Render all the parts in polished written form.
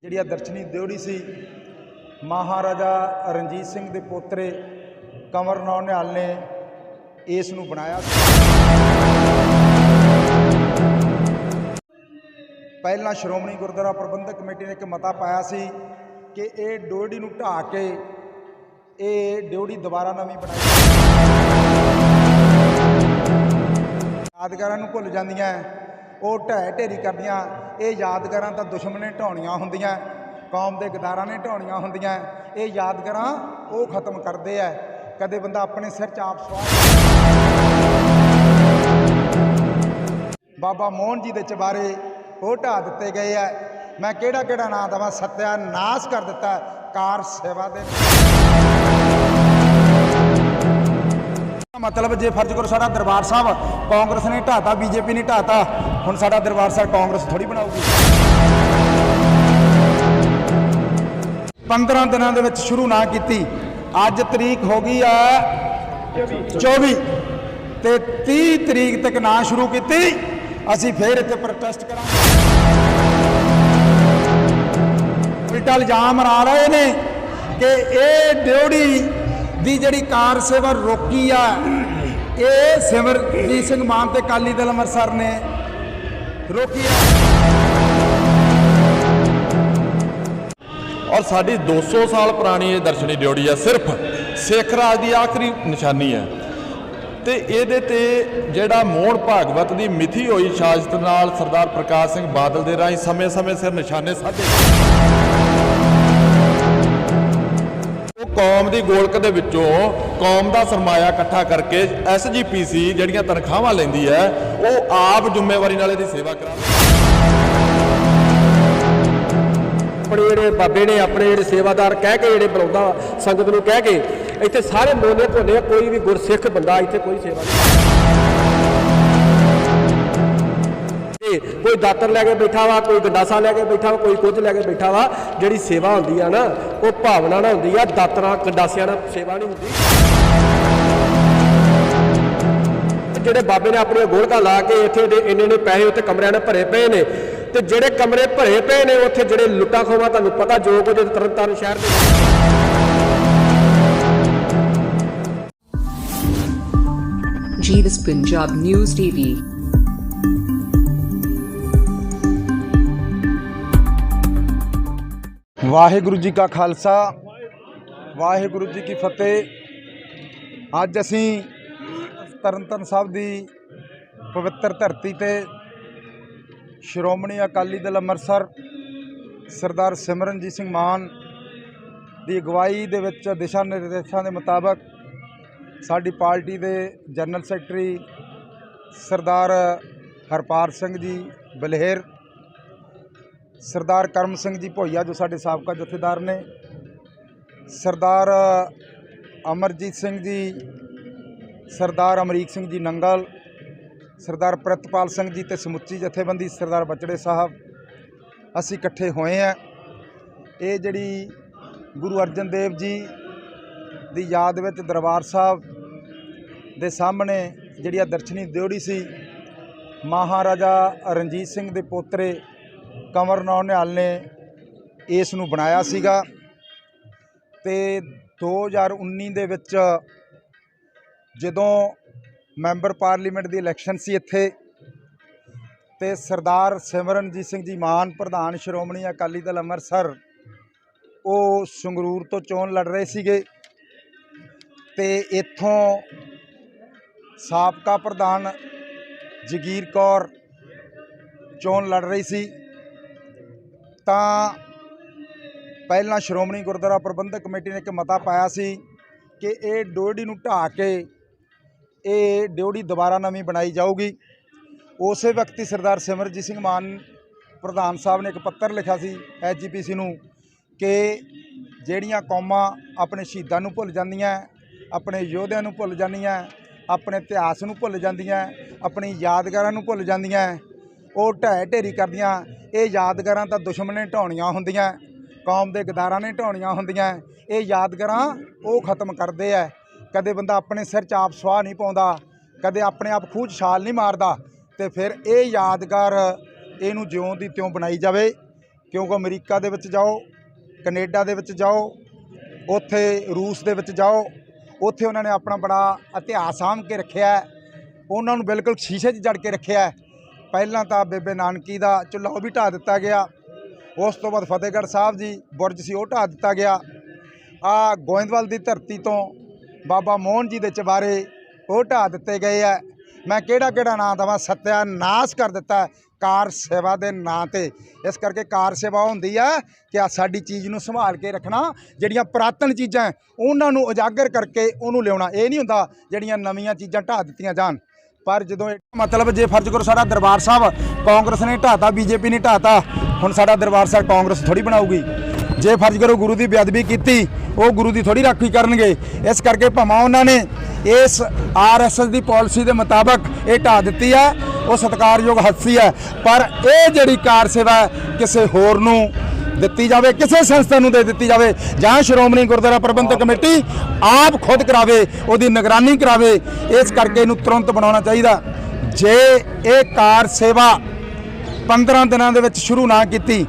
ਜਿਹੜੀ ਦਰਸ਼ਨੀ ਦਿਉੜੀ ਸੀ ਮਹਾਰਾਜਾ ਰਣਜੀਤ ਸਿੰਘ ਦੇ ਪੋਤਰੇ ਕੰਵਰ ਨੌ ਨਿਹਾਲ ਨੇ ਇਸ ਨੂੰ ਬਣਾਇਆ। ਪਹਿਲਾਂ ਸ਼੍ਰੋਮਣੀ ਗੁਰਦੁਆਰਾ ਪ੍ਰਬੰਧਕ ਕਮੇਟੀ ਨੇ ਇੱਕ ਮਤਾ ਪਾਇਆ ਸੀ ਕਿ ਇਹ ਦਿਉੜੀ ਨੂੰ ਢਾਹ ਕੇ ਇਹ ਦਿਉੜੀ ਦੁਬਾਰਾ ਨਵੀਂ ਬਣਾਈ। ਯਾਦਗਾਰਾਂ ਨੂੰ ਭੁੱਲ ਜਾਂਦੀਆਂ, ਉਹ ਢਹਿ ਢੇਰੀ ਕਰਦੀਆਂ। ਇਹ ਯਾਦਗਾਰਾਂ ਤਾਂ ਦੁਸ਼ਮਣ ਨੇ ਢਾਉਣੀਆਂ ਹੁੰਦੀਆਂ, ਕੌਮ ਦੇ ਗਦਾਰਾਂ ਨੇ ਢਾਉਣੀਆਂ ਹੁੰਦੀਆਂ। ਇਹ ਯਾਦਗਾਰਾਂ ਉਹ ਖਤਮ ਕਰਦੇ ਆ। ਕਦੇ ਬੰਦਾ ਆਪਣੇ ਸਿਰ 'ਚ ਆਪ ਸਵਾਰ। ਬਾਬਾ ਮੋਹਨ ਜੀ ਦੇ ਚਬਾਰੇ ਉਹ ਢਾਹ ਦਿੱਤੇ ਗਏ ਆ। ਮੈਂ ਕਿਹੜਾ ਨਾਂ ਦੇਵਾਂ, ਸਤਿਆਨਾਸ਼ ਕਰ ਦਿੱਤਾ ਕਾਰ ਸੇਵਾ ਦੇ। मतलब जे फर्ज करो साड़ा दरबार साहब कांग्रेस ने ढाता, बीजेपी ने ढाता, हुण साड़ा दरबार साहब कांग्रेस थोड़ी बनाऊगी। 15 दिनों के शुरू ना की, अज तरीक हो गई है 24 ते 30 तरीक तक ना शुरू की, असी फिर इत्थे प्रोटेस्ट करांगे। उल्टा इल्जाम ला रहे ने कि ये दिउड़ी ਦੀ ਜਿਹੜੀ ਕਾਰ ਸੇਵਾ ਰੋਕੀ ਆ, ਇਹ ਸਿਮਰਜੀਤ ਸਿੰਘ ਮਾਨ ਤੇ ਅਕਾਲੀ ਦਲ ਅੰਮ੍ਰਿਤਸਰ ਨੇ ਰੋਕੀ ਆ। ਔਰ ਸਾਡੀ 200 ਸਾਲ ਪੁਰਾਣੀ ਇਹ ਦਰਸ਼ਨੀ ਡਿਊਟੀ ਆ, ਸਿਰਫ ਸਿੱਖ ਰਾਜ ਦੀ ਆਖਰੀ ਨਿਸ਼ਾਨੀ ਹੈ। ਤੇ ਇਹਦੇ ਤੇ ਜਿਹੜਾ ਮੋਹਣ ਭਾਗਵਤ ਦੀ ਮਿਥੀ ਹੋਈ ਸ਼ਾਸਤ ਨਾਲ ਸਰਦਾਰ ਪ੍ਰਕਾਸ਼ ਸਿੰਘ ਬਾਦਲ ਦੇ ਰਾਹੀਂ ਸਮੇਂ-ਸਮੇਂ ਸਿਰ ਨਿਸ਼ਾਨੇ ਸਾਧੇ। ਕੌਮ ਦੀ ਗੋਲਕ ਦੇ ਵਿੱਚੋਂ ਕੌਮ ਦਾ ਸਰਮਾਇਆ ਇਕੱਠਾ ਕਰਕੇ SGPC ਜਿਹੜੀਆਂ ਤਨਖਾਹਾਂ ਲੈਂਦੀ ਹੈ, ਉਹ ਆਪ ਜ਼ਿੰਮੇਵਾਰੀ ਨਾਲ ਇਹਦੀ ਸੇਵਾ ਕਰਾਵੇ। ਆਪਣੇ ਜਿਹੜੇ ਬਾਬੇ ਨੇ ਆਪਣੇ ਜਿਹੜੇ ਸੇਵਾਦਾਰ ਕਹਿ ਕੇ ਜਿਹੜੇ ਬੁਲਾਉਂਦਾ ਸੰਗਤ ਨੂੰ ਕਹਿ ਕੇ ਇੱਥੇ ਸਾਰੇ ਮੋਨੇ ਧੋਨੇ, ਕੋਈ ਵੀ ਗੁਰਸਿੱਖ ਬੰਦਾ ਇੱਥੇ ਕੋਈ ਸੇਵਾ ਨਹੀਂ। ਕੋਈ ਦਾਤਰ ਲੈ ਕੇ ਬੈਠਾ ਵਾ, ਕੋਈ ਗੰਡਾਸਾ ਲੈ ਕੇ ਬੈਠਾ ਵਾ, ਕੋਈ ਕੁਝ ਲੈ ਕੇ ਬੈਠਾ ਵਾ। ਜਿਹੜੀ ਸੇਵਾ ਹੁੰਦੀ ਆ ਨਾ, ਉਹ ਭਾਵਨਾ ਨਾਲ ਹੁੰਦੀ ਆ, ਦਾਤਰਾਂ ਗੰਡਾਸਿਆਂ ਨਾਲ ਸੇਵਾ ਨਹੀਂ ਹੁੰਦੀ। ਜਿਹੜੇ ਬਾਬੇ ਨੇ ਆਪਣੀਆਂ ਗੋਲਕਾਂ ਲਾ ਕੇ ਇੱਥੇ ਦੇ ਇੰਨੇ ਪੈਸੇ ਉੱਥੇ ਕਮਰਿਆਂ ਨੇ ਭਰੇ ਪਏ ਨੇ, ਤੇ ਜਿਹੜੇ ਕਮਰੇ ਭਰੇ ਪਏ ਨੇ ਉੱਥੇ ਜਿਹੜੇ ਲੁੱਟਾਂ ਖੋਹਾਂ ਤੁਹਾਨੂੰ ਪਤਾ ਜੋ ਕੁਝ ਤਰਨਤਾਰਨ ਸ਼ਹਿਰ ਦੇ Jeeves Punjab News TV। Waheguru ji ਕਾ ਖਾਲਸਾ, ਵਾਹਿਗੁਰੂ ਜੀ ਕੀ ਫਤਿਹ। ਅੱਜ ਅਸੀਂ ਤਰਨਤਾਰਨ ਸਾਹਿਬ ਦੀ ਪਵਿੱਤਰ ਧਰਤੀ ਤੇ ਸ਼੍ਰੋਮਣੀ ਅਕਾਲੀ ਦਲ ਅੰਮ੍ਰਿਤਸਰ ਸਰਦਾਰ ਸਿਮਰਨਜੀਤ ਸਿੰਘ ਮਾਨ ਦੀ ਅਗਵਾਈ ਦੇ ਵਿੱਚ ਦਿਸ਼ਾ ਨਿਰਦੇਸ਼ਾਂ ਦੇ ਮੁਤਾਬਕ ਸਾਡੀ ਪਾਰਟੀ ਦੇ ਜਨਰਲ ਸੈਕਟਰੀ ਸਰਦਾਰ ਹਰਪਾਲ ਸਿੰਘ ਜੀ ਬਲੇਰ, ਸਰਦਾਰ ਕਰਮ ਸਿੰਘ ਜੀ ਭੋਈਆ ਜੋ ਸਾਡੇ ਸਾਬਕਾ ਜਥੇਦਾਰ ਨੇ, ਸਰਦਾਰ ਅਮਰਜੀਤ ਸਿੰਘ ਜੀ, ਸਰਦਾਰ ਅਮਰੀਕ ਸਿੰਘ ਜੀ ਨੰਗਲ, ਸਰਦਾਰ ਪ੍ਰਿਤਪਾਲ ਸਿੰਘ ਜੀ ਤੇ ਸਮੁੱਚੀ ਜਥੇਬੰਦੀ ਸਰਦਾਰ ਬਚੜੇ ਸਾਹਿਬ, ਅਸੀਂ ਇਕੱਠੇ ਹੋਏ ਹਾਂ। ਇਹ ਜਿਹੜੀ ਗੁਰੂ ਅਰਜਨ ਦੇਵ ਜੀ ਦੀ ਯਾਦ ਵਿੱਚ ਦਰਬਾਰ ਸਾਹਿਬ ਦੇ ਸਾਹਮਣੇ ਜਿਹੜੀ ਦਰਸ਼ਨੀ ਦਿਉੜੀ ਸੀ ਮਹਾਰਾਜਾ ਰਣਜੀਤ ਸਿੰਘ ਦੇ ਪੋਤਰੇ ਕੰਵਰ ਨੌ ਨਿਹਾਲ ਨੇ ਇਸ ਨੂੰ ਬਣਾਇਆ ਸੀਗਾ। ਤੇ 2019 ਦੇ ਵਿੱਚ ਜਦੋਂ ਮੈਂਬਰ ਪਾਰਲੀਮੈਂਟ ਦੀ ਇਲੈਕਸ਼ਨ ਸੀ ਇੱਥੇ, ਤੇ ਸਰਦਾਰ ਸਿਮਰਨਜੀਤ ਸਿੰਘ ਜੀ ਮਾਨ ਪ੍ਰਧਾਨ ਸ਼੍ਰੋਮਣੀ ਅਕਾਲੀ ਦਲ ਅੰਮ੍ਰਿਤਸਰ ਉਹ ਸੰਗਰੂਰ ਤੋਂ ਚੋਣ ਲੜ ਰਹੇ ਸੀਗੇ, ਤੇ ਇੱਥੋਂ ਸਾਬਕਾ ਪ੍ਰਧਾਨ ਜਗੀਰ ਕੌਰ ਚੋਣ ਲੜ ਰਹੀ ਸੀ। ਤਾਂ ਪਹਿਲਾਂ ਸ਼੍ਰੋਮਣੀ ਗੁਰਦੁਆਰਾ ਪ੍ਰਬੰਧਕ ਕਮੇਟੀ ਨੇ ਇੱਕ ਮਤਾ ਪਾਇਆ ਸੀ ਕਿ ਇਹ ਦਿਉੜੀ ਨੂੰ ਢਾਹ ਕੇ ਇਹ ਦਿਉੜੀ ਦੁਬਾਰਾ ਨਵੀਂ ਬਣਾਈ ਜਾਊਗੀ। ਉਸੇ ਵਕਤ ਹੀ ਸਰਦਾਰ ਸਿਮਰਜੀਤ ਸਿੰਘ ਮਾਨ ਪ੍ਰਧਾਨ ਸਾਹਿਬ ਨੇ ਇੱਕ ਪੱਤਰ ਲਿਖਿਆ ਸੀ SGPC ਨੂੰ ਕਿ ਜਿਹੜੀਆਂ ਕੌਮਾਂ ਆਪਣੇ ਸ਼ਹੀਦਾਂ ਨੂੰ ਭੁੱਲ ਜਾਂਦੀਆਂ, ਆਪਣੇ ਯੋਧਿਆਂ ਨੂੰ ਭੁੱਲ ਜਾਂਦੀਆਂ, ਆਪਣੇ ਇਤਿਹਾਸ ਨੂੰ ਭੁੱਲ ਜਾਂਦੀਆਂ, ਆਪਣੀ ਯਾਦਗਾਰਾਂ ਨੂੰ ਭੁੱਲ ਜਾਂਦੀਆਂ, ਉਹ ਢਹਿ ਢੇਰੀ ਕਰਦੀਆਂ। ਇਹ ਯਾਦਗਾਰਾਂ ਤਾਂ ਦੁਸ਼ਮਣ ਨੇ ਢਾਉਣੀਆਂ ਹੁੰਦੀਆਂ, ਕੌਮ ਦੇ ਗਦਾਰਾਂ ਨੇ ਢਾਉਣੀਆਂ ਹੁੰਦੀਆਂ। ਇਹ ਯਾਦਗਾਰਾਂ ਉਹ ਖਤਮ ਕਰਦੇ ਆ। ਕਦੇ ਬੰਦਾ ਆਪਣੇ ਸਿਰ 'ਚ ਆਪ ਸਵਾਹ ਨਹੀਂ ਪਾਉਂਦਾ, ਕਦੇ ਆਪਣੇ ਆਪ ਖੂਹ 'ਚ ਛਾਲ ਨਹੀਂ ਮਾਰਦਾ। ਤੇ ਫਿਰ ਇਹ ਯਾਦਗਾਰ ਇਹਨੂੰ ਜਿਉਂ ਦੀ ਤਿਉਂ ਬਣਾਈ ਜਾਵੇ। ਕਿਉਂਕਿ ਅਮਰੀਕਾ ਦੇ ਵਿੱਚ ਜਾਓ, ਕੈਨੇਡਾ ਦੇ ਵਿੱਚ ਜਾਓ, ਉੱਥੇ ਰੂਸ ਦੇ ਵਿੱਚ ਜਾਓ, ਉੱਥੇ ਉਹਨਾਂ ਨੇ ਆਪਣਾ ਬੜਾ ਇਤਿਹਾਸ ਸਾਂਭ ਕੇ ਰੱਖਿਆ ਹੈ। ਉਹਨਾਂ ਨੂੰ ਬਿਲਕੁਲ ਸ਼ੀਸ਼ੇ 'ਚ ਜੜ ਕੇ ਰੱਖਿਆ ਹੈ। ਪਹਿਲਾਂ ਤਾਂ ਬੇਬੇ ਨਾਨਕੀ ਦਾ ਚੁੱਲ੍ਹਾ ਉਹ ਵੀ ਢਾਹ ਦਿੱਤਾ ਗਿਆ, ਉਸ ਤੋਂ ਬਾਅਦ ਫਤਿਹਗੜ੍ਹ ਸਾਹਿਬ ਜੀ ਬੁਰਜ ਸੀ ਉਹ ਢਾਹ ਦਿੱਤਾ ਗਿਆ। ਆ ਗੋਇੰਦਵਾਲ ਦੀ ਧਰਤੀ ਤੋਂ ਬਾਬਾ ਮੋਹਨ ਜੀ ਦੇ ਚਬਾਰੇ ਉਹ ਢਾਹ ਦਿੱਤੇ ਗਏ ਹੈ। ਮੈਂ ਕਿਹੜਾ ਨਾਂ ਦੇਵਾਂ, ਸਤਿਆਨਾਸ਼ ਕਰ ਦਿੱਤਾ ਕਾਰ ਸੇਵਾ ਦੇ ਨਾਂ 'ਤੇ। ਇਸ ਕਰਕੇ ਕਾਰ ਸੇਵਾ ਹੁੰਦੀ ਹੈ ਕਿ ਆ ਸਾਡੀ ਚੀਜ਼ ਨੂੰ ਸੰਭਾਲ ਕੇ ਰੱਖਣਾ, ਜਿਹੜੀਆਂ ਪੁਰਾਤਨ ਚੀਜ਼ਾਂ ਉਹਨਾਂ ਨੂੰ ਉਜਾਗਰ ਕਰਕੇ ਉਹਨੂੰ ਲਿਆਉਣਾ। ਇਹ ਨਹੀਂ ਹੁੰਦਾ ਜਿਹੜੀਆਂ ਨਵੀਆਂ ਚੀਜ਼ਾਂ ਢਾਹ ਦਿੱਤੀਆਂ ਜਾਣ। ਪਰ ਜਦੋਂ ਮਤਲਬ ਜੇ ਫਰਜ਼ ਕਰੋ ਸਾਡਾ ਦਰਬਾਰ ਸਾਹਿਬ ਕਾਂਗਰਸ ਨੇ ਢਾਹਤਾ, ਬੀਜੇਪੀ ਨੇ ਢਾਹਤਾ, ਹੁਣ ਸਾਡਾ ਦਰਬਾਰ ਸਾਹਿਬ ਕਾਂਗਰਸ ਥੋੜੀ ਬਣਾਊਗੀ। ਜੇ ਫਰਜ਼ ਕਰੋ ਗੁਰੂ ਦੀ ਬੇਅਦਬੀ ਕੀਤੀ, ਉਹ ਗੁਰੂ ਦੀ ਥੋੜੀ ਰਾਖੀ ਕਰਨਗੇ। ਇਸ ਕਰਕੇ ਭਾਵੇਂ ਉਹਨਾਂ ਨੇ ਇਸ ਆਰਐਸਐਸ ਦੀ ਪਾਲਿਸੀ ਦੇ ਮੁਤਾਬਕ ਇਹ ਢਾਹ ਦਿੱਤੀ ਹੈ, ਉਹ ਸਤਿਕਾਰਯੋਗ ਹਸਤੀ ਹੈ। ਪਰ ਇਹ ਜਿਹੜੀ ਕਾਰ ਸੇਵਾ ਕਿਸੇ ਹੋਰ ਨੂੰ ਦਿੱਤੀ ਜਾਵੇ, ਕਿਸੇ ਸੰਸਥਾ ਨੂੰ ਦੇ ਦਿੱਤੀ ਜਾਵੇ, ਜਾਂ ਸ਼੍ਰੋਮਣੀ ਗੁਰਦੁਆਰਾ ਪ੍ਰਬੰਧਕ ਕਮੇਟੀ ਆਪ ਖੁਦ ਕਰਾਵੇ, ਉਹਦੀ ਨਿਗਰਾਨੀ ਕਰਾਵੇ। ਇਸ ਕਰਕੇ ਇਹਨੂੰ ਤੁਰੰਤ ਬਣਾਉਣਾ ਚਾਹੀਦਾ। ਜੇ ਇਹ ਕਾਰ ਸੇਵਾ 15 ਦਿਨਾਂ ਦੇ ਵਿੱਚ ਸ਼ੁਰੂ ਨਾ ਕੀਤੀ,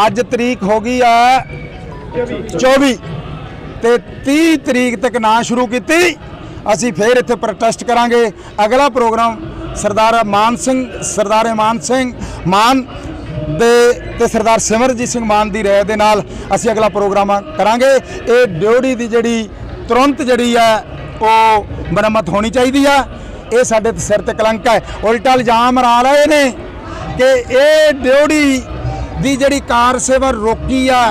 ਅੱਜ ਤਰੀਕ ਹੋ ਗਈ ਆ 24 ਤੇ 30 ਤਰੀਕ ਤੱਕ ਨਾ ਸ਼ੁਰੂ ਕੀਤੀ, ਅਸੀਂ ਫਿਰ ਇੱਥੇ ਪ੍ਰੋਟੈਸਟ ਕਰਾਂਗੇ। ਅਗਲਾ ਪ੍ਰੋਗਰਾਮ ਸਰਦਾਰ ਇਮਾਨ ਸਿੰਘ ਮਾਨ ਦੇ ਤੇ ਸਰਦਾਰ ਸਿਮਰਜੀਤ ਸਿੰਘ ਮਾਨ ਦੀ ਰਾਏ ਦੇ ਨਾਲ ਅਸੀਂ ਅਗਲਾ ਪ੍ਰੋਗਰਾਮ ਕਰਾਂਗੇ। ਇਹ ਡਿਊਟੀ ਦੀ ਜਿਹੜੀ ਤੁਰੰਤ ਜਿਹੜੀ ਹੈ ਉਹ ਮੁਰੰਮਤ ਹੋਣੀ ਚਾਹੀਦੀ ਆ। ਇਹ ਸਾਡੇ ਸਿਰ ਤੇ ਕਲੰਕ ਹੈ। ਉਲਟਾ ਇਲਜ਼ਾਮ ਲਾ ਰਹੇ ਨੇ ਕਿ ਇਹ ਡਿਊਟੀ ਦੀ ਜਿਹੜੀ ਕਾਰ ਸੇਵਾ ਰੋਕੀ ਆ,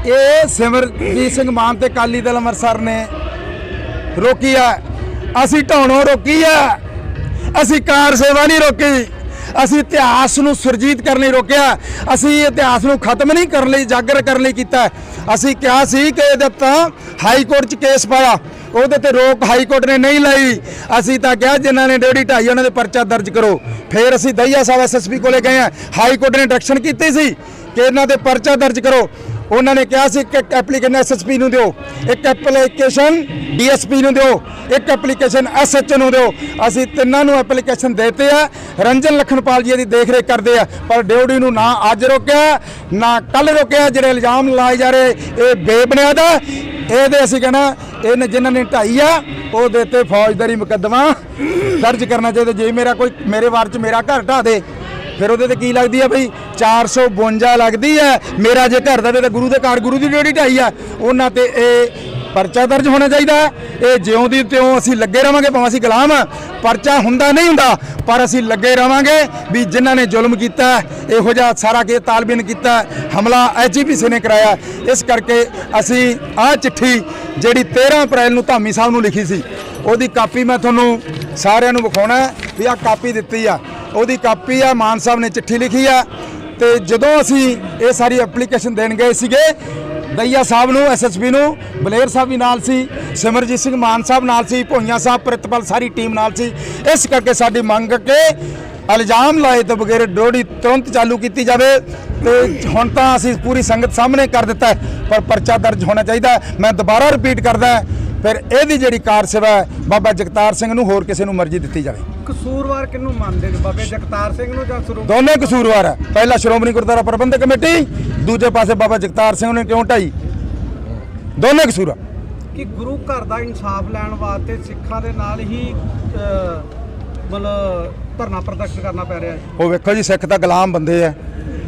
ਇਹ ਸਿਮਰਜੀਤ ਸਿੰਘ ਮਾਨ ਤੇ ਅਕਾਲੀ ਦਲ ਅੰਮ੍ਰਿਤਸਰ ਨੇ ਰੋਕੀ ਆ। ਅਸੀਂ ਢਾਉਣੋਂ ਰੋਕੀ ਆ, ਅਸੀਂ ਕਾਰ ਸੇਵਾ ਨਹੀਂ ਰੋਕੀ। ਅਸੀਂ ਇਤਿਹਾਸ ਨੂੰ ਸੁਰਜੀਤ ਕਰਨ ਲਈ ਰੋਕਿਆ। ਅਸੀਂ ਇਤਿਹਾਸ ਨੂੰ ਖਤਮ ਨਹੀਂ ਕਰਨ ਲਈ, ਜਾਗਰ ਕਰਨ ਲਈ ਕੀਤਾ। ਅਸੀਂ ਕਿਹਾ ਸੀ ਕਿ ਇਹਦੇ ਤਾਂ ਹਾਈ ਕੋਰਟ 'ਚ ਕੇਸ ਪਾਇਆ, ਉਹਦੇ ਤੇ ਰੋਕ ਹਾਈ ਕੋਰਟ ਨੇ ਨਹੀਂ ਲਾਈ। ਅਸੀਂ ਤਾਂ ਕਿਹਾ ਜਿਨ੍ਹਾਂ ਨੇ ਡਿਊਟੀ ਢਾਈ ਉਹਨਾਂ ਦੇ ਪਰਚਾ ਦਰਜ ਕਰੋ। ਫਿਰ ਅਸੀਂ ਦਹੀਆ ਸਾਹਿਬ ਐਸਐਸਪੀ ਕੋਲੇ ਗਏ ਆ, ਹਾਈ ਕੋਰਟ ਨੇ ਡਾਇਰੈਕਸ਼ਨ ਕੀਤੀ ਸੀ ਕਿ ਇਹਨਾਂ ਦੇ ਪਰਚਾ ਦਰਜ ਕਰੋ। ਉਹਨਾਂ ਨੇ ਕਿਹਾ ਸੀ ਕਿ ਐਪਲੀਕੇਸ਼ਨ ਐਸਐਸਪੀ ਨੂੰ ਦਿਓ, ਇੱਕ ਐਪਲੀਕੇਸ਼ਨ ਡੀਐਸਪੀ ਨੂੰ ਦਿਓ, ਇੱਕ ਐਪਲੀਕੇਸ਼ਨ ਐਸਐਚਓ ਨੂੰ ਦਿਓ। ਅਸੀਂ ਤਿੰਨਾਂ ਨੂੰ ਐਪਲੀਕੇਸ਼ਨ ਦੇਤੇ ਆ। ਰੰਜਨ ਲਖਨਪਾਲ ਜੀ ਦੀ ਦੇਖ ਰੇਖ ਕਰਦੇ ਆ, ਪਰ ਡਿਊਟੀ ਨੂੰ ਨਾ ਅੱਜ ਰੋਕਿਆ ਨਾ ਕੱਲ ਰੋਕਿਆ। ਜਿਹੜੇ ਇਲਜ਼ਾਮ ਲਾਏ ਜਾ ਰਹੇ ਇਹ ਬੇਬੁਨਿਆਦ ਆ। ਇਹਦੇ ਅਸੀਂ ਕਹਿਣਾ ਇਹਨੇ ਜਿਨ੍ਹਾਂ ਨੇ ਢਾਈ ਆ ਉਹਦੇ ਤੇ ਫੌਜਦਾਰੀ ਮੁਕੱਦਮਾ ਦਰਜ ਕਰਨਾ ਚਾਹੀਦਾ। ਜੇ ਮੇਰੇ ਵਾਰ 'ਚ ਮੇਰਾ ਘਰ ਢਾਹ ਦੇ, ਫਿਰ ਉਹਦੇ ਤੇ ਕੀ ਲੱਗਦੀ ਆ ਬਈ 452 ਲੱਗਦੀ ਹੈ। ਮੇਰਾ ਜੇ ਘਰ ਦਾ ਤੇ ਗੁਰੂ ਦੇ ਘਰ ਗੁਰੂ ਦੀ ਡਿਊਟੀ ਢਾਈ ਆ, ਉਹਨਾਂ ਤੇ ਇਹ ਪਰਚਾ ਦਰਜ ਹੋਣਾ ਚਾਹੀਦਾ। ਇਹ ਜਿਉਂ ਦੀ ਤਿਉਂ ਅਸੀਂ ਲੱਗੇ ਰਵਾਂਗੇ, ਭਾਵੇਂ ਅਸੀਂ ਗੁਲਾਮ ਆ, ਪਰਚਾ ਹੁੰਦਾ ਨਹੀਂ ਹੁੰਦਾ, ਪਰ ਅਸੀਂ ਲੱਗੇ ਰਵਾਂਗੇ ਵੀ ਜਿਨ੍ਹਾਂ ਨੇ ਜ਼ੁਲਮ ਕੀਤਾ, ਇਹੋ ਜਿਹਾ ਸਾਰਾ ਕੇ ਤਾਲਬਿਨ ਕੀਤਾ, ਹਮਲਾ ਐਜੀਪੀਸੀ ਨੇ ਕਰਾਇਆ। ਇਸ ਕਰਕੇ ਅਸੀਂ ਆਹ ਚਿੱਠੀ ਜਿਹੜੀ 13 ਅਪ੍ਰੈਲ ਨੂੰ ਧਾਮੀ ਸਾਹਿਬ ਨੂੰ ਲਿਖੀ ਸੀ, ਉਹਦੀ ਕਾਪੀ ਮੈਂ ਤੁਹਾਨੂੰ ਸਾਰਿਆਂ ਨੂੰ ਵਿਖਾਉਣਾ ਵੀ ਆਹ ਕਾਪੀ ਦਿੱਤੀ ਆ। ਉਹਦੀ ਕਾਪੀ ਆ, ਮਾਨ ਸਾਹਿਬ ਨੇ ਚਿੱਠੀ ਲਿਖੀ ਆ। ਤੇ ਜਦੋਂ ਅਸੀਂ ਇਹ ਸਾਰੀ ਐਪਲੀਕੇਸ਼ਨ ਦੇਣ ਗਏ ਸੀਗੇ ਦਈਆ ਸਾਹਿਬ ਨੂੰ, ਐਸਐਸਪੀ ਨੂੰ, ਬਲੇਰ ਸਾਹਿਬ ਵੀ ਨਾਲ ਸੀ, ਸਿਮਰਜੀਤ ਸਿੰਘ ਮਾਨ ਸਾਹਿਬ ਨਾਲ ਸੀ, ਭੋਈਆਂ ਸਾਹਿਬ, ਪ੍ਰਿਤਪਾਲ, ਸਾਰੀ ਟੀਮ ਨਾਲ ਸੀ। ਇਸ ਕਰਕੇ ਸਾਡੀ ਮੰਗ ਕਿ ਇਲਜ਼ਾਮ ਲਾਏ ਤੋਂ ਬਗੈਰ ਡਿਊਟੀ ਤੁਰੰਤ ਚਾਲੂ ਕੀਤੀ ਜਾਵੇ। ਤੇ ਹੁਣ ਤਾਂ ਅਸੀਂ ਪੂਰੀ ਸੰਗਤ ਸਾਹਮਣੇ ਕਰ ਦਿੱਤਾ, ਪਰ ਪਰਚਾ ਦਰਜ ਹੋਣਾ ਚਾਹੀਦਾ। ਮੈਂ ਦੁਬਾਰਾ ਰਿਪੀਟ ਕਰਦਾ, ਫਿਰ ਇਹਦੀ ਜਿਹੜੀ ਕਾਰ ਸੇਵਾ ਹੈ ਬਾਬਾ ਜਗਤਾਰ ਸਿੰਘ ਨੂੰ ਹੋਰ ਕਿਸੇ ਨੂੰ ਮਰਜ਼ੀ ਦਿੱਤੀ ਜਾਵੇ। ਕਸੂਰਵਾਰ ਕਿਹਨੂੰ ਮੰਨਦੇ ਨੇ, ਬਾਬੇ ਜਗਤਾਰ ਸਿੰਘ ਨੂੰ ਜਾਂ ਸਰੂਪ? ਦੋਨੇ ਕਸੂਰਵਾਰ ਹੈ। ਪਹਿਲਾ ਸ਼੍ਰੋਮਣੀ ਗੁਰਦੁਆਰਾ ਪ੍ਰਬੰਧਕ ਕਮੇਟੀ, ਦੂਜੇ ਪਾਸੇ ਬਾਬਾ ਜਗਤਾਰ ਸਿੰਘ ਨੇ ਕਿਉਂ ਢਾਈ, ਦੋਨੇ ਕਸੂਰ ਆ। ਕਿ ਗੁਰੂ ਘਰ ਦਾ ਇਨਸਾਫ ਲੈਣ ਵਾਸਤੇ ਸਿੱਖਾਂ ਦੇ ਨਾਲ ਹੀ ਮਤਲਬ ਧਰਨਾ ਪ੍ਰਦਰਸ਼ਨ ਕਰਨਾ ਪੈ ਰਿਹਾ ਹੈ। ਉਹ ਵੇਖੋ ਜੀ, ਸਿੱਖ ਤਾਂ ਗੁਲਾਮ ਬੰਦੇ ਆ,